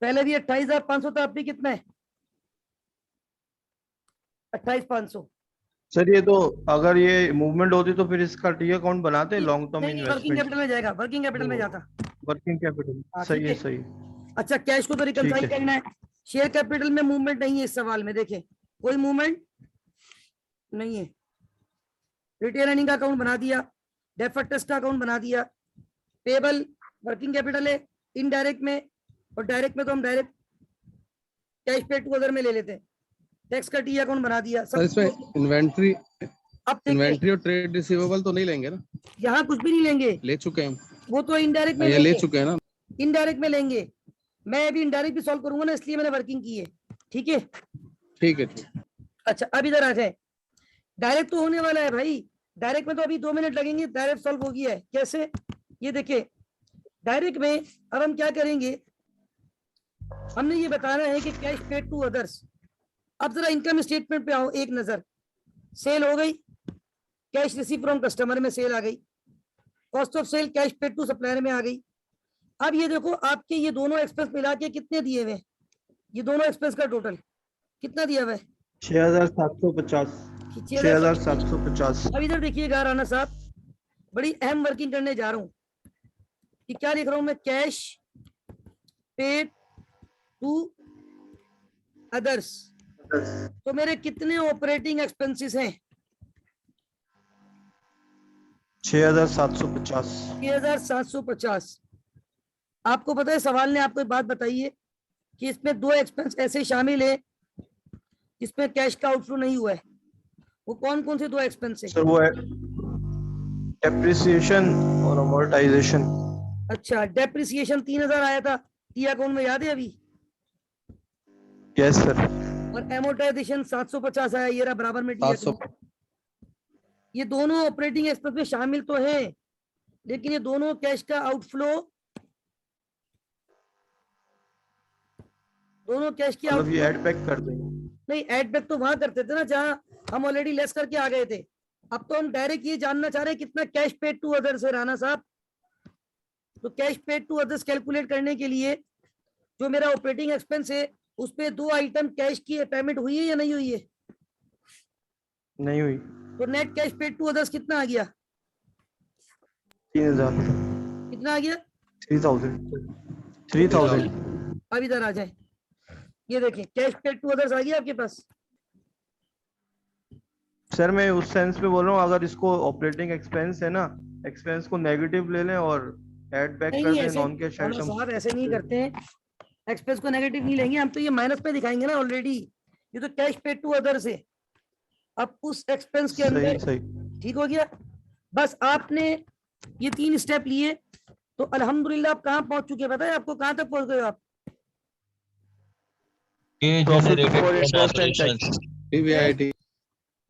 S1: पहले भी 28,500 था, अब भी कितना है? 28,500।
S2: सर ये तो अगर ये मूवमेंट होती तो फिर इसका टी अकाउंट बनाते हैं लॉन्ग टर्म
S1: नहीं, वर्किंग
S2: इन्वेस्टमेंट।
S1: कैपिटल में जाएगा, वर्किंग कैपिटल में जाता।
S2: वर्किंग कैपिटल
S1: हाँ,
S2: सही
S1: ठीक
S2: है
S1: है।
S2: सही।
S1: अच्छा, कैश को तो रिकंसाइल
S2: ठीक है।
S1: करना है। शेयर कैपिटल में मूवमेंट नहीं है इस सवाल में, देखें कोई मूवमेंट नहीं है। रिटेन अर्निंग का अकाउंट बना दिया, डेफर्ड टेस्ट का अकाउंट बना दिया। पेबल वर्किंग कैपिटल है इनडायरेक्ट में, और डायरेक्ट में तो हम direct cash paid to other में ले लेते हैं। टैक्स का टी अकाउंट बना दिया
S3: सर
S1: सब।
S3: इसमें इन्वेंट्री
S1: अब देखिए,
S3: इन्वेंट्री और ट्रेड रिसीवेबल तो नहीं लेंगे ना?
S1: यहाँ कुछ भी नहीं लेंगे,
S3: ले चुके हैं हम।
S1: वो तो इनडायरेक्ट में
S3: ये ले
S1: लेंगे,
S3: चुके हैं ना?
S1: इनडायरेक्ट में लेंगे। मैं अभी इनडायरेक्ट भी सॉल्व करूंगा ना, इसलिए मैंने वर्किंग की है। ठीक है।
S3: ठीक है, ठीक।
S1: अच्छा, अब इधर आ जाए। डायरेक्ट तो होने वाला है भाई, डायरेक्ट में तो अभी 2 मिनट लगेंगे, डायरेक्ट सॉल्व हो गया है। कैसे? ये देखिए, डायरेक्ट में अब हम क्या करेंगे, हमने ये बताना है कि कैश पेड टू अदर्स। अब जरा इनकम स्टेटमेंट पे आओ एक नजर। सेल हो गई, कैश रिसीव फ्रॉम कस्टमर में सेल आ गई। Cost of sale cash paid to supplier में आ गई। अब ये देखो, आपके ये दोनों एक्सपेंस मिला के कितने दिए हुए? ये दोनों एक्सपेंस का टोटल कितना दिया हुआ है?
S2: 6,750। 6,750।
S1: अब इधर देखिएगा राणा साहब, बड़ी अहम वर्किंग करने जा रहा हूं कि क्या लिख रहा हूं मैं, कैश पेड टू अदर्स। तो मेरे कितने ऑपरेटिंग एक्सपेंसेस हैं?
S2: 6,750।
S1: 6,750। आपको पता है सवाल ने आपको एक बात बताई है कि इसमें 2 एक्सपेंस ऐसे शामिल है जिसमें कैश का आउटफ्लो नहीं हुआ है। वो कौन कौन से 2 एक्सपेंस है?
S2: सर वो है डेप्रिसिएशन और अमोर्टाइजेशन।
S1: अच्छा, डेप्रिसिएशन 3,000 आया था टी अकाउंट में, याद है अभी?
S2: Yes sir.
S1: और एमोर्टाइजेशन 750 आया, ये रहा बराबर में टी
S3: 700।
S1: अकाउंट। ये दोनों ऑपरेटिंग एक्सपेंस में शामिल तो है, लेकिन ये दोनों कैश का आउटफ्लो, दोनों कैश की
S2: मतलब ये
S1: आउटफ्लो।
S2: ऐड बैक कर देंगे।
S1: नहीं, एड बैक तो वहां करते थे ना जहां हम ऑलरेडी लेस करके आ गए थे। अब तो हम डायरेक्ट ये जानना चाह रहे हैं कितना कैश पेड टू अदर्स है राणा साहब। तो cash paid to others calculate करने के लिए जो मेरा ऑपरेटिंग एक्सपेंस है उस पे 2 आइटम कैश की पेमेंट हुई है या नहीं हुई है?
S2: नहीं हुई।
S1: तो net cash paid to others कितना आ गया?
S2: 3,000।
S1: कितना आ गया?
S2: 3,000।
S1: अब इधर आ जाए, ये देखें कैश पेड टू अदर्स आ गया आपके पास।
S2: सर मैं उस सेंस में बोल रहा हूँ, अगर इसको ऑपरेटिंग एक्सपेंस है ना, एक्सपेंस को नेगेटिव ले लें और ऐड बैक
S1: नहीं
S2: कर
S1: नहीं,
S2: दें
S1: ऐसे
S2: नॉन कैश
S1: राणा
S2: आइटम।
S1: साहब ऐसे नहीं करते हैं, एक्सपेंस को नेगेटिव नहीं लेंगे हम, तो ये माइनस पे दिखाएंगे ना ऑलरेडी। ये तो कैश पेड टू अदर्स है। अब उस एक्सपेंस के अंदर,
S2: सही सही।
S1: ठीक हो गया। बस आपने ये 3 स्टेप लिए तो अल्हम्दुलिल्लाह आप कहाँ पहुंच चुके हैं? पता है आपको कहाँ तक पहुंच गए हो आप?
S4: Cash
S2: Profit
S4: generated
S2: before
S4: from
S2: interest and
S4: operations.
S2: tax.
S3: PBIT.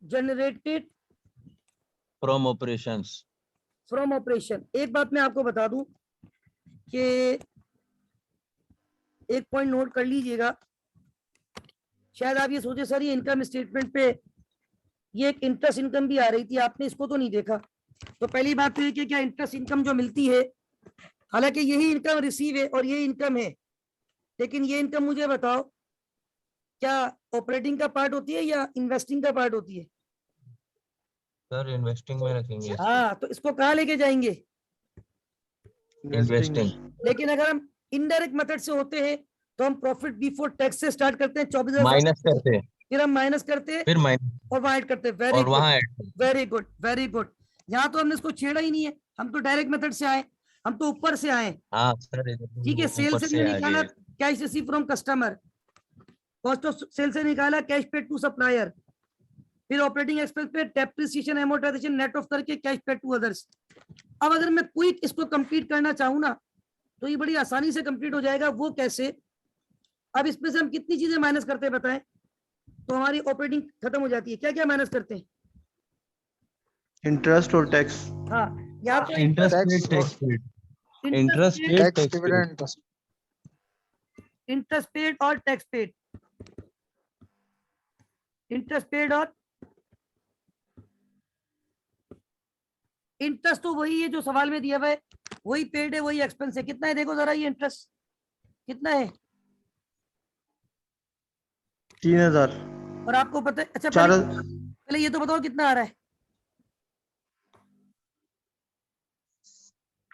S1: Generated
S4: From operations.
S1: From operation. एक बात मैं आपको बता दूं कि एक पॉइंट नोट कर लीजिएगा। शायद आप ये सोचे सर ये इनकम स्टेटमेंट पे ये एक इंटरेस्ट इनकम भी आ रही थी, आपने इसको तो नहीं देखा। तो पहली बात तो ये कि क्या इंटरेस्ट इनकम जो मिलती है, हालांकि यही इनकम रिसीव है और ये इनकम है, लेकिन ये इनकम मुझे बताओ क्या ऑपरेटिंग का पार्ट होती है या इन्वेस्टिंग का पार्ट होती है?
S4: सर इन्वेस्टिंग में रखेंगे।
S1: हाँ, तो इसको कहाँ लेके जाएंगे?
S4: इन्वेस्टिंग।
S1: लेकिन अगर हम इनडायरेक्ट मेथड से होते हैं तो हम प्रॉफिट बिफोर टैक्स से स्टार्ट करते हैं 24,000,
S4: माइनस करते हैं,
S1: फिर हम माइनस करते हैं
S4: फिर माइनस
S1: और वहां ऐड करते हैं। वेरी
S4: और
S1: गुड,
S4: वहां add.
S1: Very good, very good. यहाँ तो हमने इसको छेड़ा ही नहीं है, हम तो डायरेक्ट मेथड से आए, हम तो ऊपर से आए।
S4: हाँ सर
S1: ठीक है, सेल
S4: ऊपर
S1: से
S4: से
S1: हमने
S4: आ
S1: निकाला
S4: गए।
S1: Cash receive from customer, cost of sale से निकाला कैश पेड टू सप्लायर, फिर ऑपरेटिंग एक्सपेंस पे डेप्रिसिएशन एमोर्टाइजेशन नेट ऑफ करके कैश पेड टू अदर्स। अब अगर मैं क्विक इसको कंप्लीट करना चाहूँ ना तो ये बड़ी आसानी से कंप्लीट हो जाएगा। वो कैसे? अब इसमें से हम कितनी चीजें माइनस करते हैं बताएं, तो हमारी ऑपरेटिंग खत्म हो जाती है। क्या क्या माइनस करते हैं?
S2: इंटरेस्ट और टैक्स।
S1: हाँ, यहाँ तो
S4: interest
S5: Tax
S4: paid, tax paid, interest paid,
S5: Tax,
S4: tax paid.
S5: dividend, interest.
S1: Interest paid और टैक्स पेड, इंटरेस्ट पेड और इंटरेस्ट तो वही है जो सवाल में दिया हुआ है, वही पेड है, वही एक्सपेंस है। कितना है देखो जरा, ये इंटरेस्ट कितना है?
S2: 3,000।
S1: और आपको पता है? अच्छा,
S2: 4।
S1: पहले ये तो बताओ कितना आ रहा है?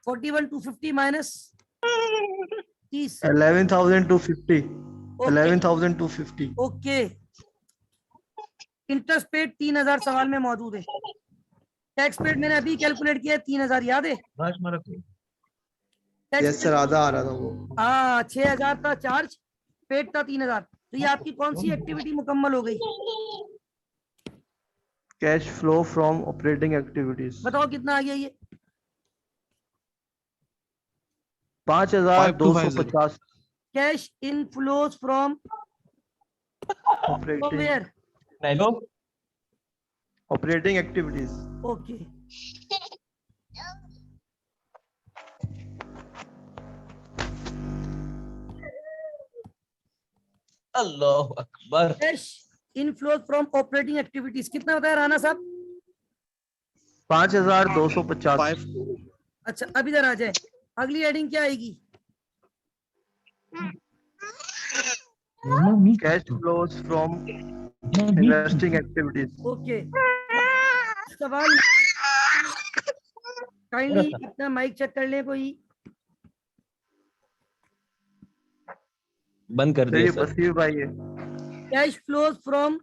S1: 41,250 minus 30।
S2: 11,250।
S1: Okay
S2: 11,250।
S1: Okay, interest paid 3,000 सवाल में मौजूद है। टैक्स पेड मैंने अभी कैलकुलेट किया है 3,000, याद है?
S3: यस सर, आधा आ रहा था वो।
S1: हाँ, 6,000 था चार्ज, पेड था 3,000। तो ये आपकी कौन सी एक्टिविटी मुकम्मल हो गई?
S2: Cash flow from operating activities.
S1: बताओ कितना आ गया ये?
S2: 5,250।
S1: Cash in flows from
S2: operating
S1: where?
S2: Operating activities.
S1: Okay,
S4: अल्लाह अकबर।
S1: Cash in flows from operating activities कितना बताया राणा साहब?
S2: 5,250।
S1: अच्छा, अब इधर आ जाए, अगली हेडिंग क्या आएगी?
S2: Cash flows from investing activities.
S1: Okay, सवाल काइंडली इतना माइक चेक कर ले कोई।
S4: बंद कर दिया
S2: ये
S4: सर।
S2: बसीर भाई है।
S1: Cash flows from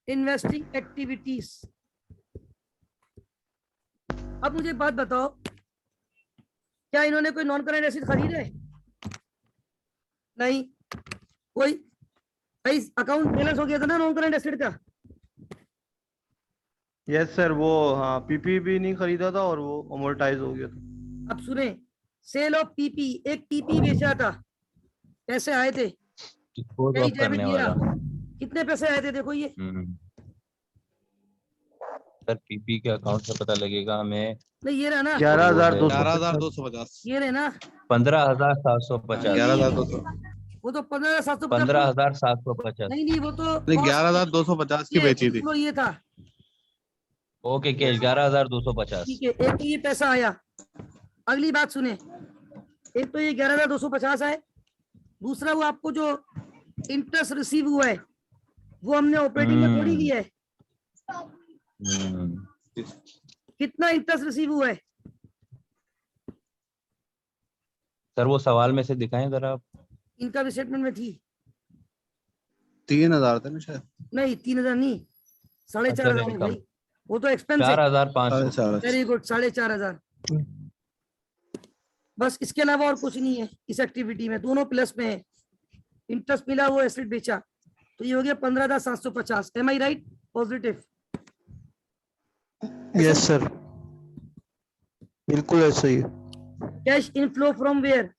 S1: investing activities. अब मुझे एक बात बताओ, क्या इन्होंने कोई नॉन करंट एसेट खरीदे? नहीं। कोई भाई अकाउंट बैलेंस हो गया था ना नॉन करंट एसेट का?
S2: यस सर, वो हाँ पीपी भी नहीं खरीदा था और वो अमोर्टाइज हो गया था।
S1: अब सुने, सेल ऑफ पीपी, एक पीपी बेचा था, पैसे आए थे,
S4: डिस्पोज
S1: कई
S4: ऑफ
S1: डेबिट
S4: करने
S1: गया,
S4: वाला।
S1: कितने पैसे आए थे देखो ये।
S4: सर पीपी के अकाउंट से पता लगेगा हमें।
S1: नहीं ये रहा ना,
S2: 11,250।
S1: ये रहे ना,
S4: 15,750।
S3: 11,200।
S1: वो तो 15,750।
S4: 15,750।
S1: नहीं नहीं, वो तो
S3: 11,250 की बेची थी।
S1: ये था।
S4: Okay cash 11,250।
S1: ठीक है, एक तो ये पैसा आया। अगली बात सुने, एक तो ये 11,250 आए, दूसरा वो आपको जो इंटरेस्ट रिसीव हुआ है वो हमने ऑपरेटिंग में थोड़ी लिया है। कितना इंटरेस्ट रिसीव हुआ है?
S4: सर वो सवाल में से दिखाएं जरा आप।
S1: इनकम स्टेटमेंट में थी।
S3: 3,000 थे ना शायद।
S1: नहीं 3,000 नहीं, 4,500
S4: अच्छा,
S1: है भाई, वो तो एक्सपेंस है।
S4: 4,500।
S3: 4,500।
S1: Very good, 4,500। बस, इसके अलावा और कुछ नहीं है इस एक्टिविटी में, दोनों प्लस में है। इंटरेस्ट मिला, वो एसेट बेचा, तो ये हो गया 15,750। Am I right? Positive?
S3: Yes sir, बिल्कुल ऐसा ही है।
S1: Cash inflow from where?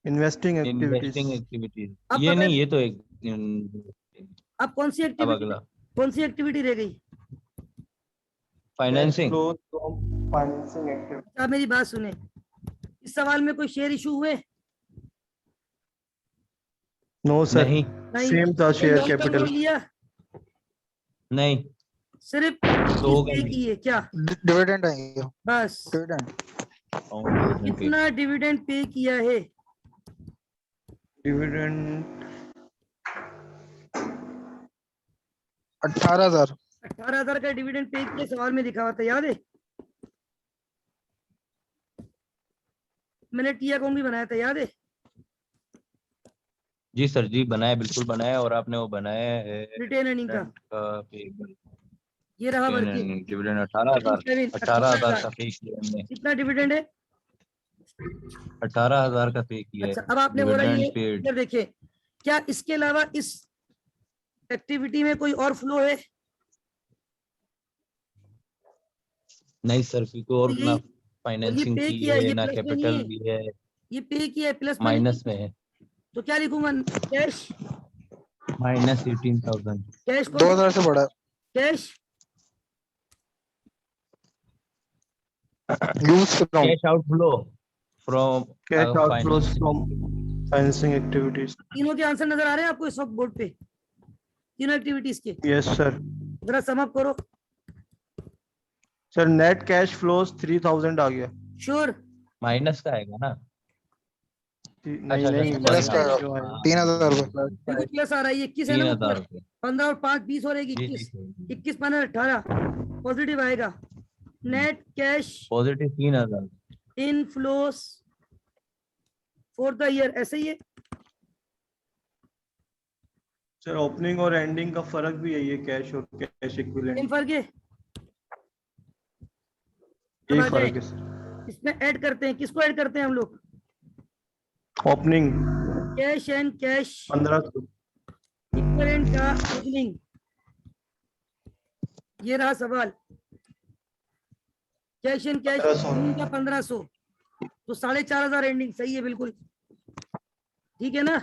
S2: Investing
S4: investing
S2: activities.
S4: Activities,
S1: अब
S4: ये
S1: पता है-
S4: नहीं, ये तो एक
S1: अब कौन सी
S4: अब
S1: एक्टिविटी,
S4: अगला
S1: कौन सी एक्टिविटी रह गई?
S4: फाइनेंसिंग।
S2: Financing activity.
S1: आप मेरी बात सुने, इस सवाल में कोई शेयर इशू हुए?
S2: नो सर,
S4: नहीं
S1: नहीं।
S2: सेम था
S1: कोई
S2: share
S1: long term
S2: capital.
S1: loan लिया?
S4: नहीं
S1: सिर्फ
S4: तो होगा
S1: पे
S4: नहीं।
S1: की है क्या?
S5: डिविडेंड आएंगे,
S1: बस
S5: डिविडेंड
S1: कितना डिविडेंड पे किया है?
S2: डिविडेंड
S5: 18,000।
S1: 18,000 का डिविडेंड पे किया, सवाल में लिखा हुआ था, याद है? मैंने टी अकाउंट भी बनाया था, याद है?
S4: जी सर जी, बनाया, बिल्कुल बनाया, और आपने वो बनाया है
S1: रिटेन अर्निंग का
S4: डिविडेंड
S1: ये रहा वर्किंग।
S4: 18,000 का पे किया हमने।
S1: कितना डिविडेंड है?
S4: 18,000 का पे किया
S1: अच्छा,
S4: है
S1: अब आपने बोला ये
S4: डिविडेंड पेड।
S1: इधर देखिए, क्या इसके अलावा इस एक्टिविटी में कोई और फ्लो है?
S4: नहीं सर, क्योंकि और
S1: तो
S4: ना
S1: ये
S4: फाइनेंसिंग
S1: पे
S4: की
S1: किया,
S4: है
S1: ये
S4: ना
S1: प्लस में नहीं
S4: कैपिटल
S1: है,
S4: भी है,
S1: ये पे किया है प्लस में
S4: माइनस
S1: नहीं।
S4: में है,
S1: तो क्या लिखूंगा? Cash,
S4: minus 18,000।
S1: कैश
S5: 2,000 से बढ़ा,
S1: cash
S5: use from,
S4: cash outflow from
S2: cash outflows from financing activities.
S1: तीनों के आंसर नजर आ रहे हैं आपको इस वक्त बोर्ड पे? तीनों एक्टिविटीज के
S2: यस सर।
S1: जरा सम अप करो।
S2: सर नेट कैश फ्लोज 3,000 आ गया।
S1: श्योर?
S4: माइनस का आएगा ना?
S2: नहीं
S4: अच्छा
S2: नहीं,
S1: प्लस
S2: माइनस
S1: का
S5: आएगा।
S2: जो है
S5: 3,000 रुपए।
S1: बिल्कुल प्लस आ रहा है, 21 है ना?
S4: 3,000 रुपये।
S1: 15 और 5 20 हो रहेगी,
S4: जी जी
S1: 21
S4: सर,
S1: 21 15 18 पॉजिटिव आएगा। Net cash
S4: positive 3,000।
S1: Inflows for the year, ऐसे ही है?
S2: सर ओपनिंग और एंडिंग का फर्क भी यही है, कैश और कैश
S1: सेम
S2: इक्विवेलेंट,
S1: फर्क है?
S2: यही
S1: अब आ
S2: फर्क है
S1: जाए,
S2: सर।
S1: इसमें ऐड करते हैं, किसको ऐड करते हैं हम लोग?
S2: Opening
S1: cash and cash
S2: 1500।
S1: Equivalent का ओपनिंग, ये रहा सवाल। Cash and cash
S2: 1500।
S1: का 1500, तो 4,500 एंडिंग, सही है बिल्कुल, ठीक है ना?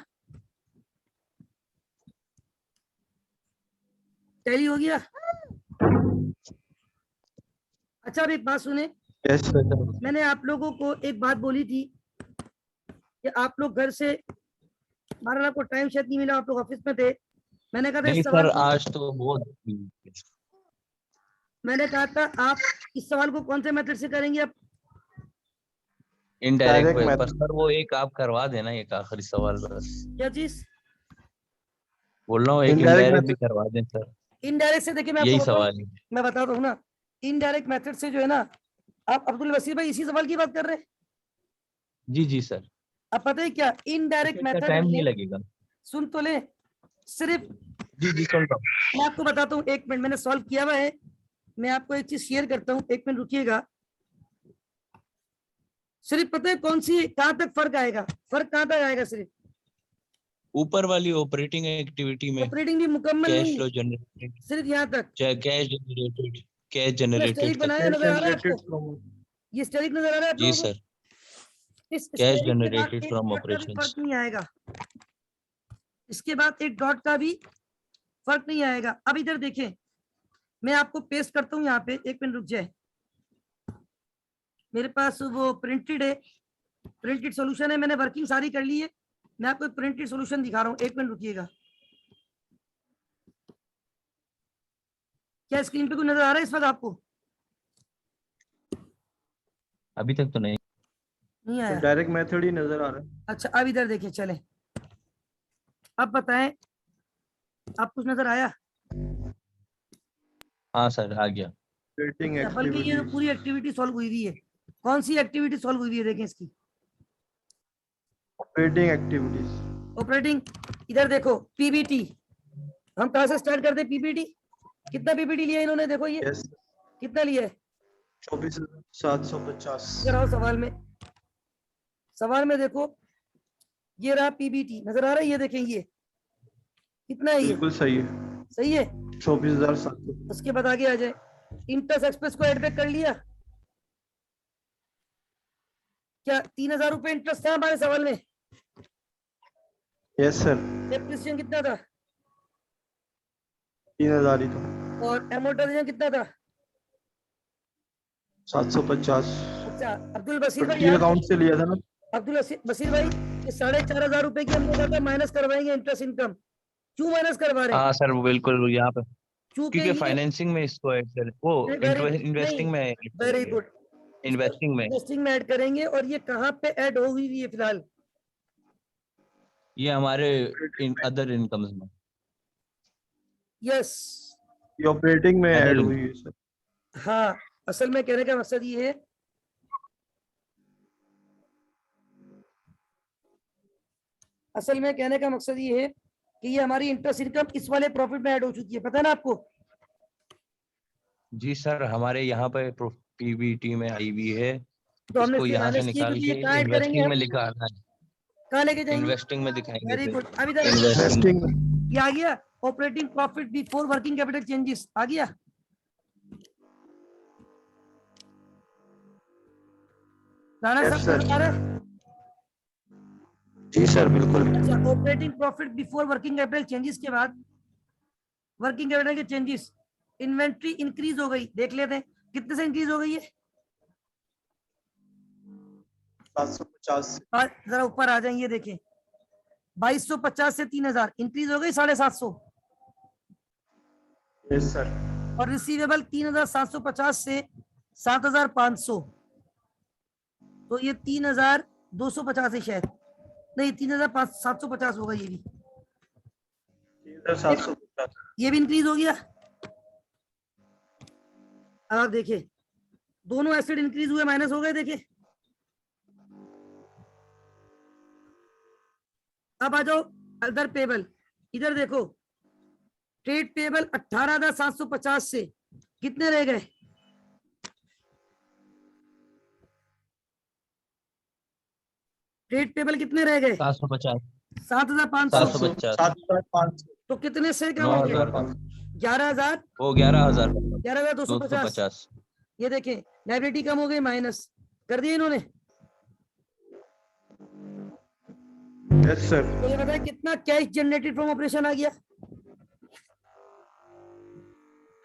S1: टैली हो गया? अच्छा, अब एक बात सुने,
S2: यस सर।
S1: मैंने आप लोगों को एक बात बोली थी कि आप लोग घर से, हमारा आपको टाइम शायद नहीं मिला, आप लोग ऑफिस में थे, मैंने कहा था
S4: नहीं
S1: इस
S4: सर,
S1: सवाल को,
S4: आज तो बहुत
S1: मैंने कहा था आप इस सवाल को कौन से मेथड से करेंगे आप?
S4: इनडायरेक्ट
S2: Direct
S4: वे,
S2: method।
S4: पर सर वो एक आप करवा देना, एक आखिरी सवाल बस।
S1: क्या चीज?
S4: बोल रहा हूँ, एक
S2: Indirect
S4: इनडायरेक्ट भी
S2: method।
S4: करवा दें सर,
S1: इनडायरेक्ट से देखिए, मैं
S4: यही
S1: आपको बताऊं,
S4: सवाल है।
S1: मैं बताता हूँ ना, इनडायरेक्ट मेथड से जो है ना, आप अब्दुल वसीर भाई इसी सवाल की बात कर रहे हैं?
S4: जी जी सर,
S1: अब पता है क्या इनडायरेक्ट
S4: इतना
S1: मेथड
S4: टाइम नहीं
S1: में,
S4: लगेगा।
S1: सुन तो ले, सिर्फ
S4: जी जी सुन रहा हूँ।
S1: मैं आपको बताता हूँ, एक मिनट, मैंने सॉल्व किया हुआ है, मैं आपको एक चीज शेयर करता हूँ, एक मिनट रुकिएगा। सिर्फ पता है कौन सी, कहाँ तक फर्क आएगा? फर्क कहाँ तक आएगा? सिर्फ
S4: ऊपर वाली ऑपरेटिंग एक्टिविटी में
S1: ऑपरेटिंग भी मुकम्मल
S4: कैश
S1: नहीं,
S4: फ्लो जनरेटेड,
S1: सिर्फ यहाँ तक।
S4: कैश जनरेटेड, कैश
S1: पूरा
S4: जनरेटेड
S1: स्टेरिक
S4: तक।
S1: बनाया, नजर आ रहा है
S2: Generated
S1: आपको?
S2: from
S1: ये स्टेरिक नजर आ रहा है आप
S4: जी
S1: लोगों को?
S4: सर,
S1: इस
S4: कैश
S1: स्टेरिक के बाद
S4: जनरेटेड
S1: एक
S4: फ्रॉम
S1: डॉट का भी
S4: ऑपरेशंस।
S1: फर्क नहीं आएगा, इसके बाद एक डॉट का भी फर्क नहीं आएगा। अब इधर देखें, मैं आपको पेस्ट करता हूँ यहाँ पे, एक मिनट रुक जाए, मेरे पास वो प्रिंटेड है, प्रिंटेड सॉल्यूशन है, मैंने वर्किंग सारी कर ली है, मैं आपको एक प्रिंटेड सॉल्यूशन दिखा रहा हूँ, एक मिनट रुकिएगा। क्या स्क्रीन पे कुछ नजर आ रहा है इस वक्त आपको?
S4: अभी तक तो नहीं।
S1: नहीं आया?
S2: डायरेक्ट मेथड ही नजर आ रहा है।
S1: अच्छा, अब इधर देखिए, चलें, अब बताएं, आप कुछ नजर आया?
S4: हाँ सर, आ गया।
S2: ऑपरेटिंग
S1: अच्छा, बल्कि ये तो पूरी एक्टिविटी सॉल्व हुई हुई है। कौन सी एक्टिविटी सॉल्व हुई हुई है? देखें इसकी
S2: ऑपरेटिंग एक्टिविटीज।
S1: ऑपरेटिंग, इधर देखो पीबीटी, हम कहाँ से स्टार्ट करते हैं? पीबीटी, कितना पीबीटी लिया इन्होंने? देखो ये
S2: यस,
S1: कितना लिया है,
S2: 24,750।
S1: इधर आओ सवाल में, सवाल में देखो, ये रहा पीबीटी, नजर आ रहा है? ये देखें, ये कितना है? ये
S2: बिल्कुल सही है,
S1: सही है।
S2: 24,700।
S1: उसके बाद आगे आ जाए, इंटरेस्ट एक्सपेंस को एड बैक कर लिया, क्या 3,000 रुपए इंटरेस्ट था हमारे सवाल में?
S2: यस सर,
S1: डेप्रिसिएशन कितना था
S2: 3000 ही था।
S1: और एमोर्टाइजेशन कितना था?
S2: 750।
S1: अच्छा अब्दुल बशीर भाई,
S2: 15 अकाउंट से लिया था ना।
S1: बशीर भाई, ये 4,500 रुपए की हमने कहा था माइनस करवाएंगे इंटरेस्ट इनकम, क्यों माइनस करवा रहे हैं?
S4: हाँ सर वो बिल्कुल यहाँ पे,
S1: क्योंकि
S4: क्योंकि
S1: ये
S4: फाइनेंसिंग में इसको ऐड कर वो
S1: वेरी
S4: इन्वेस्टिंग
S1: नहीं,
S4: में add
S1: वेरी
S4: करेंगे,
S1: गुड,
S4: इन्वेस्टिंग में।
S1: इन्वेस्टिंग में ऐड करेंगे। और ये कहाँ पे ऐड हो हुई है फिलहाल?
S4: ये हमारे अदर इनकम्स में,
S1: यस,
S2: ये ऑपरेटिंग में
S4: अदर
S2: ऐड हुई
S4: इनकम।
S2: है सर।
S1: हाँ, असल में कहने का मकसद ये है, असल में कहने का मकसद ये है कि ये हमारी इंटरेस्ट इनकम इस वाले प्रॉफिट में ऐड हो चुकी है, पता है ना आपको?
S4: जी सर, हमारे यहाँ पे पीबीटी में आई हुई है,
S1: तो हमने
S4: इसको
S1: इसलिए
S4: यहाँ से
S1: माइनस किए
S4: निकाल
S1: क्योंकि ये
S4: के
S1: कहाँ ऐड करेंगे
S4: इन्वेस्टिंग
S1: हम?
S4: में लिखा आना है,
S1: कहाँ लेके जाएंगे?
S4: इन्वेस्टिंग में दिखाएंगे
S1: वेरी
S4: फिर।
S1: गुड, अब इधर
S4: इन्वेस्टिंग
S2: इन्वेस्टिंग
S1: ये आ गया, operating profit before working capital changes आ गया। राणा
S2: Yes,
S1: साहब
S2: sir.
S1: नजर आ रहा है?
S2: जी सर बिल्कुल।
S1: अच्छा, operating profit before working capital changes के बाद वर्किंग कैपिटल के चेंजेस, इन्वेंट्री इंक्रीज हो गई, देख लेते हैं कितने से इंक्रीज हो गई है।
S2: 750 से।
S1: और जरा ऊपर आ जाएंगे, देखें 2250 से 3000 इंक्रीज हो गई, 750।
S2: Yes sir.
S1: और रिसीवेबल 3750 से 7500, तो ये 3250 है शायद, नहीं 3750 होगा ये भी,
S2: 750।
S1: ये भी इंक्रीज हो गया। अब आप देखिए दोनों एसिड इंक्रीज हुए, माइनस हो गए, देखिए। अब आ जाओ अदर पेबल, इधर देखो, ट्रेड पेबल 18,750 से कितने रह गए? ट्रेड पेबल कितने रह गए?
S4: 750,
S1: 7,500।
S4: 750,
S2: 7500।
S1: तो कितने से कम हो गए?
S4: 9000,
S1: 11,000,
S4: वो 11,000,
S1: 11,250।
S4: 250।
S1: ये देखें लाइबिलिटी कम हो गई, माइनस कर दिए इन्होंने।
S2: Yes sir.
S1: तो ये बताए कितना कैश जनरेटेड फ्रॉम ऑपरेशन आ गया?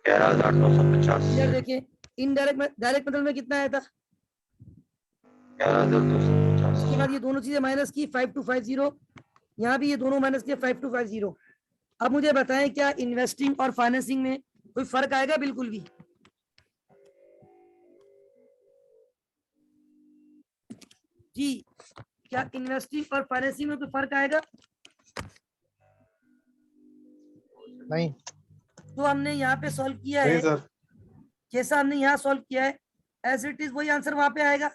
S2: 11950।
S1: इधर देखिए इनडायरेक्ट में, डायरेक्ट मतलब में कितना आया था?
S2: 11250।
S1: उसके बाद ये दोनों चीजें माइनस की 5250, यहाँ भी ये दोनों माइनस किए 5250। अब मुझे बताएं क्या इन्वेस्टिंग और फाइनेंसिंग में कोई फर्क आएगा? बिल्कुल भी। जी, क्या इन्वेस्टिंग और फाइनेंसिंग में कोई फर्क आएगा?
S5: नहीं।
S1: तो हमने यहाँ पे सॉल्व किया है,
S3: नहीं सर।
S1: जैसा हमने यहाँ सॉल्व किया है एज इट इज वही आंसर वहां पे आएगा।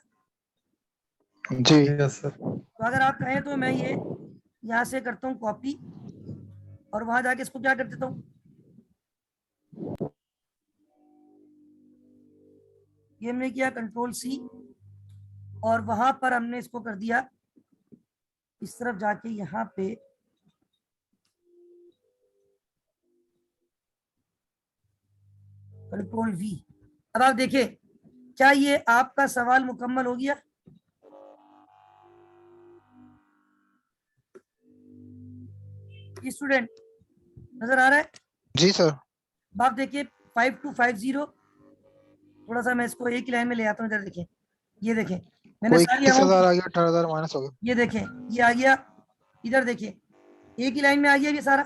S5: जी
S3: यस सर।
S1: तो अगर आप कहें तो मैं ये यहाँ से करता हूँ कॉपी और वहां जाके इसको क्या कर देता हूँ, ये हमने किया कंट्रोल सी, और वहां पर हमने इसको कर दिया इस तरफ जाके यहाँ पे कंट्रोल वी। अब आप देखिए क्या ये आपका सवाल मुकम्मल हो गया? स्टूडेंट नजर आ रहा है?
S5: जी सर।
S1: अब आप देखिए 5250, थोड़ा सा मैं इसको एक ही लाइन में ले आता हूँ, इधर देखिए, ये देखें मैंने
S5: कोई
S1: सारी
S5: 21,000
S1: अमाउंट,
S5: आ गया, 18,000 माइनस हो गया।
S1: ये देखें ये आ गया, इधर देखिए एक ही लाइन में आ गया, ये सारा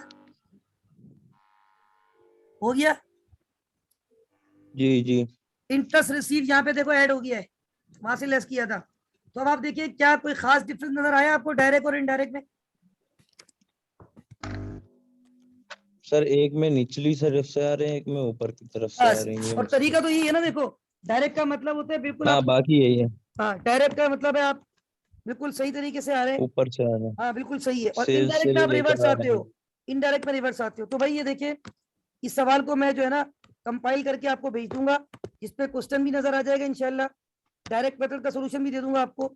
S1: हो गया।
S4: जी जी।
S1: इंटरेस्ट रिसीव यहाँ पे देखो ऐड हो गया है, वहां से लेस किया था। तो अब आप देखिए क्या कोई खास डिफरेंस नजर आया आपको डायरेक्ट और इनडायरेक्ट में?
S4: सर एक में निचली तरफ से आ रहे हैं, एक में ऊपर की तरफ से आ रही है।
S1: और तरीका तो यही है ना, देखो डायरेक्ट का मतलब होता है बिल्कुल
S4: हाँ
S1: आप,
S4: बाकी यही है,
S1: हाँ डायरेक्ट का मतलब है आप बिल्कुल सही तरीके से आ रहे हैं,
S4: ऊपर से आ रहे हैं,
S1: हाँ बिल्कुल सही है। और
S4: सेल्स से
S1: इनडायरेक्ट में आप
S4: लेकर
S1: रिवर्स
S4: आ
S1: आते
S4: रहे हैं।
S1: हो, इनडायरेक्ट में रिवर्स आते हो। तो भाई ये देखिए इस सवाल को मैं जो है ना कंपाइल करके आपको भेज दूंगा, इस पे क्वेश्चन भी नजर आ जाएगा इंशाल्लाह, डायरेक्ट मेथड का सोल्यूशन भी दे दूंगा आपको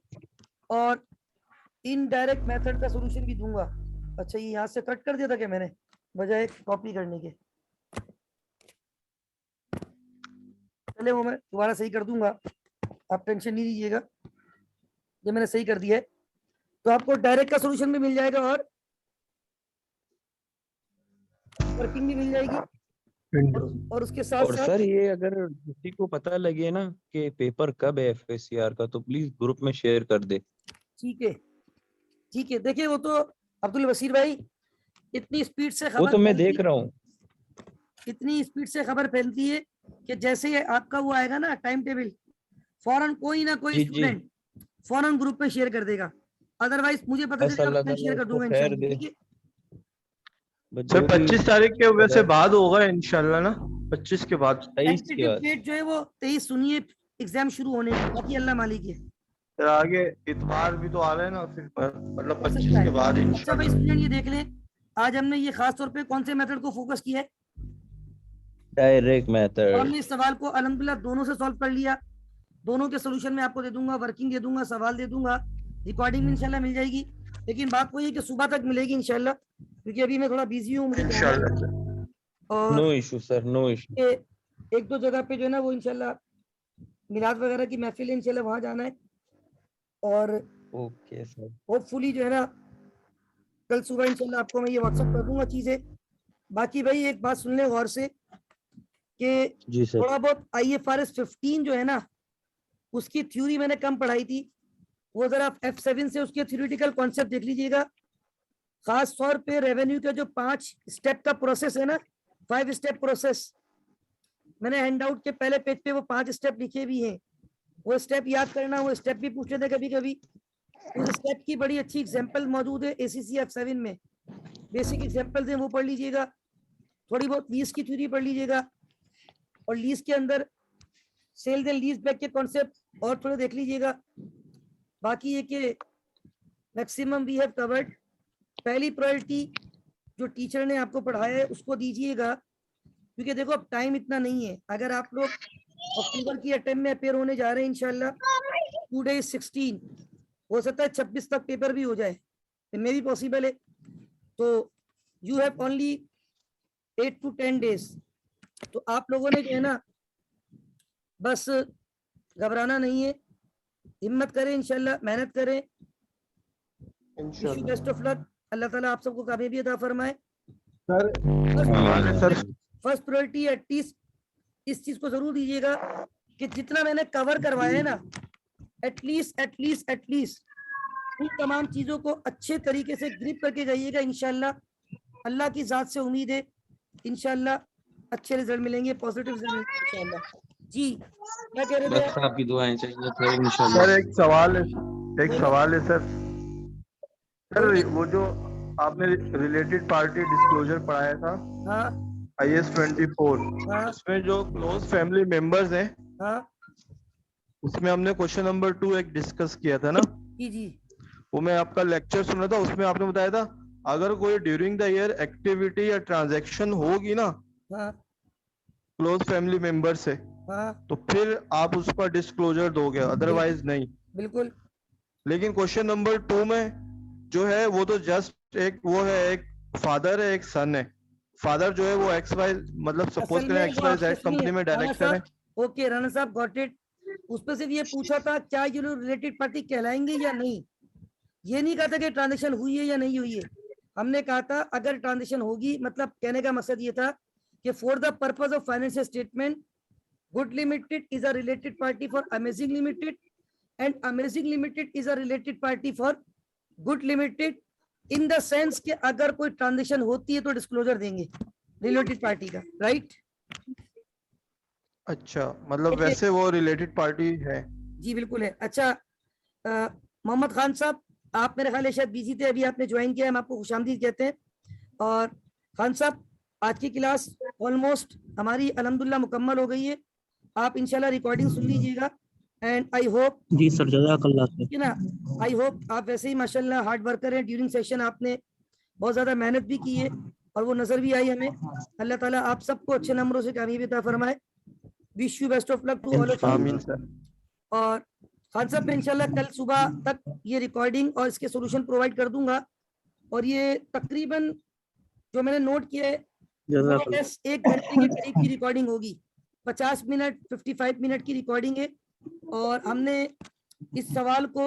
S1: और इनडायरेक्ट मेथड का सोल्यूशन भी दूंगा। अच्छा ये यहाँ से कट कर दिया था क्या मैंने बजाय कॉपी करने के? चले वो मैं दोबारा सही कर दूंगा, आप टेंशन नहीं लीजिएगा, ये मैंने सही कर दिया है। तो आपको डायरेक्ट का सोल्यूशन भी मिल जाएगा और वर्किंग भी मिल जाएगी और उसके साथ
S4: और
S1: साथ
S4: सर ये अगर किसी को पता लगे ना कि पेपर कब है FACR का, तो प्लीज ग्रुप में शेयर कर दे।
S1: ठीक है, ठीक है। देखिए वो तो अब्दुल वसीर भाई, इतनी स्पीड से
S4: वो
S1: खबर
S4: तो मैं
S1: फैलती
S4: देख रहा हूँ।
S1: इतनी स्पीड से खबर फैलती है कि जैसे ही आपका वो आएगा ना टाइम टेबल, फौरन कोई ना कोई
S4: जी जी,
S1: स्टूडेंट फौरन ग्रुप में शेयर कर देगा। अदरवाइज मुझे पता
S4: बस
S1: चलेगा
S4: अल्लाह
S1: तो मैं
S4: ताला
S1: शेयर कर
S4: उसको
S1: दूंगा
S4: खैर
S1: इंशाल्लाह,
S4: दे।
S1: ठीक है।
S4: बस
S2: सर
S4: जो भी
S2: 25 तारीख के वैसे
S4: खबर
S2: बाद होगा इंशाल्लाह ना, 25 के बाद।
S4: 23 की
S1: टेंटेटिव
S4: बात।
S1: डेट जो है वो 23 सुनिए एग्जाम शुरू होने की, बाकी अल्लाह मालिक है,
S2: फिर आगे इतवार भी तो आ रहा है ना, फिर मतलब
S1: हो
S2: 25
S1: सकता
S2: के
S1: है।
S2: बाद
S1: अच्छा भाई
S2: इंशाल्लाह।
S1: स्टूडेंट ये देख लें, आज हमने ये खास तौर पे कौन से मेथड को फोकस किया है,
S4: डायरेक्ट
S1: और
S4: मेथड।
S1: हमने इस सवाल को अल्हम्दुलिल्लाह दोनों से सॉल्व कर लिया। दोनों के सोल्यूशन में आपको दे दूंगा, वर्किंग दे दूंगा, सवाल दे दूंगा, रिकॉर्डिंग भी इंशाल्लाह मिल जाएगी। लेकिन बात वही है कि सुबह तक मिलेगी इंशाल्लाह, क्योंकि अभी मैं थोड़ा बिजी हूँ, मुझे जाना है।
S2: इंशाल्लाह सर।
S1: और
S4: no issue sir, no issue.
S1: एक दो जगह पे जो है ना वो इंशाल्लाह मिलाद वगैरह की महफिल है, इंशाल्लाह वहां जाना है। और
S4: ओके सर।
S1: होपफुली जो है ना कल सुबह इंशाल्लाह आपको मैं ये व्हाट्सएप कर दूंगा चीजें। बाकी भाई एक बात सुन ले गौर से कि
S4: जी सर।
S1: थोड़ा बहुत IFRS 15 जो है ना उसकी थ्योरी मैंने कम पढ़ाई थी, वो जरा F7 से उसके थ्योरेटिकल कॉन्सेप्ट देख लीजिएगा। खास तौर पे रेवेन्यू का जो 5 स्टेप का प्रोसेस है ना, 5 स्टेप प्रोसेस, मैंने हैंड आउट के पहले पेज पे वो 5 स्टेप लिखे भी हैं, वो स्टेप याद करना, वो स्टेप भी पूछते थे कभी कभी। उस स्टेप की बड़ी अच्छी एग्जांपल मौजूद है ACC F7 में, बेसिक एग्जांपल्स हैं वो पढ़ लीजिएगा। थोड़ी बहुत लीज की थ्योरी पढ़ लीजिएगा, और लीज के अंदर सेल एंड लीज बैक के कॉन्सेप्ट और थोड़े देख लीजिएगा। बाकी ये कि मैक्सिमम वी हैव कवर्ड। पहली प्रायोरिटी जो टीचर ने आपको पढ़ाया है उसको दीजिएगा, क्योंकि देखो अब टाइम इतना नहीं है। अगर आप लोग अक्टूबर की अटेम्प्ट में अपेयर होने जा रहे हैं इंशाल्लाह, टुडे 16, हो सकता है 26 तक पेपर भी हो जाए, इनमें भी पॉसिबल है। तो you have only 8 to 10 days। तो आप लोगों ने जो है ना बस घबराना नहीं है, हिम्मत करें, इंशाल्लाह मेहनत करें। Wish you best of luck, Allah ताला आप सबको कामयाबी अता फरमाए।
S2: सर
S1: फर्स्ट प्रायोरिटी एटलीस्ट इस चीज को जरूर दीजिएगा कि जितना मैंने कवर करवाया है ना, एटलीस्ट उन तमाम चीजों को अच्छे तरीके से ग्रिप करके जाइएगा इंशाल्लाह। अल्लाह की जात से उम्मीद है इंशाल्लाह अच्छे रिजल्ट मिलेंगे, पॉजिटिव रिजल्ट मिलेंगे इंशाल्लाह। जी क्या कह रहे थे
S4: बस
S1: आप?
S4: आपकी दुआएं चाहिए थे
S2: सर
S4: इंशाल्लाह।
S2: एक सवाल है, एक
S1: बोलो।
S2: सवाल है सर। सर
S1: बोलिए।
S2: वो जो आपने रिलेटेड पार्टी डिस्क्लोजर पढ़ाया था
S1: हाँ
S2: IS 24,
S1: हाँ
S2: उसमें जो क्लोज फैमिली मेंबर्स हैं,
S1: हाँ
S2: उसमें हमने क्वेश्चन नंबर 2 एक डिस्कस किया था ना,
S1: जी जी
S2: वो मैं आपका लेक्चर सुना था, उसमें आपने बताया था अगर कोई ड्यूरिंग द ईयर एक्टिविटी या ट्रांजैक्शन होगी ना
S1: हाँ
S2: क्लोज फैमिली मेंबर से,
S1: हाँ
S2: तो फिर आप उस पर डिस्क्लोजर दोगे, अदरवाइज नहीं।
S1: बिल्कुल।
S2: लेकिन क्वेश्चन नंबर 2 में जो है वो तो जस्ट एक वो है, एक फादर है एक सन है। फादर जो है वो XY मतलब सपोज
S1: असल
S2: करें
S1: में जो आपसे
S2: XYZ
S1: सुनिए
S2: कंपनी में
S1: राणा
S2: डायरेक्टर है।
S1: साहब, ओके राणा साहब गॉट इट। उस पर सिर्फ ये पूछा था क्या ये लोग रिलेटेड पार्टी कहलाएंगे या नहीं, ये नहीं कहा था कि ट्रांजेक्शन हुई है या नहीं हुई है। हमने कहा था अगर ट्रांजेक्शन होगी, मतलब कहने का मकसद ये था कि for the purpose of financial statement good limited is a related party for amazing limited, and amazing limited is a related party for good limited, in the sense कि अगर कोई ट्रांजेक्शन होती है तो डिस्क्लोजर देंगे रिलेटेड पार्टी का, right?
S2: अच्छा, मतलब वैसे वो रिलेटेड पार्टी है।
S1: जी बिल्कुल है। अच्छा मोहम्मद खान साहब, आप मेरे ख्याल है शायद बिजी थे, अभी आपने ज्वाइन किया है, हम आपको खुशामदीद कहते हैं। और खान साहब आज की क्लास ऑलमोस्ट हमारी अल्हम्दुलिल्लाह मुकम्मल हो गई है। आप इंशाल्लाह रिकॉर्डिंग सुन लीजिएगा, एंड आई होप,
S6: जी सर, जज़ाकल्लाह सर।
S1: ठीक है ना, आई होप आप वैसे ही माशाल्लाह हार्ड वर्कर हैं। ड्यूरिंग सेशन आपने बहुत ज्यादा मेहनत भी की है और वो नजर भी आई हमें। अल्लाह ताला आप सबको अच्छे नंबरों से कामयाबी अता फरमाए। Wish you best of luck to all of you.
S2: आमीन सर।
S1: और खान साहब मैं इंशाल्लाह कल सुबह तक ये रिकॉर्डिंग और इसके सॉल्यूशन प्रोवाइड कर दूंगा। और ये तकरीबन जो मैंने नोट किया है
S6: जज़ाकल्लाह।
S1: 1 घंटे के करीब की रिकॉर्डिंग होगी, 50 मिनट 55 मिनट की रिकॉर्डिंग है। और हमने इस सवाल को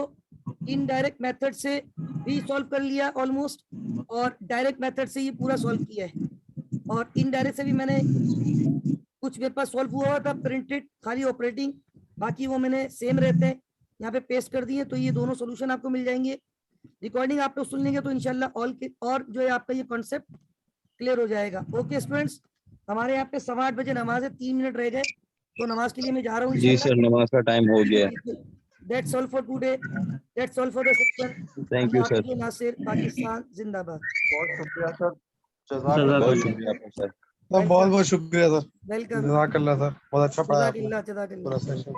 S1: इनडायरेक्ट मेथड से भी सॉल्व कर लिया ऑलमोस्ट, और डायरेक्ट मेथड से ये पूरा सॉल्व किया है। और इनडायरेक्ट से भी मैंने कुछ मेरे पास सॉल्व हुआ था प्रिंटेड, खाली ऑपरेटिंग, बाकी वो मैंने सेम रहते हैं यहाँ पे पेस्ट कर दिए। तो ये दोनों सॉल्यूशन आपको मिल जाएंगे। रिकॉर्डिंग आप लोग सुन लेंगे तो इंशाल्लाह ऑल के और जो है आपका ये कॉन्सेप्ट क्लियर हो जाएगा। ओके स्टूडेंट्स, हमारे यहाँ पे 8:15 बजे नमाज है, 3 मिनट रह गए, तो नमाज के लिए मैं जा रहा हूँ।
S4: जी सर, नमाज का टाइम हो गया है।
S1: That's all for today. That's all for the session.
S4: Thank you sir.
S1: Nasir, Pakistan जिंदाबाद।
S2: बहुत शुक्रिया सर,
S6: जज़ाकल्लाह।
S4: बहुत शुक्रिया आपका सर।
S3: बहुत बहुत शुक्रिया सर,
S1: वेलकम।
S3: जज़ाकल्लाह सर, बहुत अच्छा पढ़ाया आपने
S1: जज़ाकल्लाह, जज़ाकल्लाह।
S3: पूरा सेशन।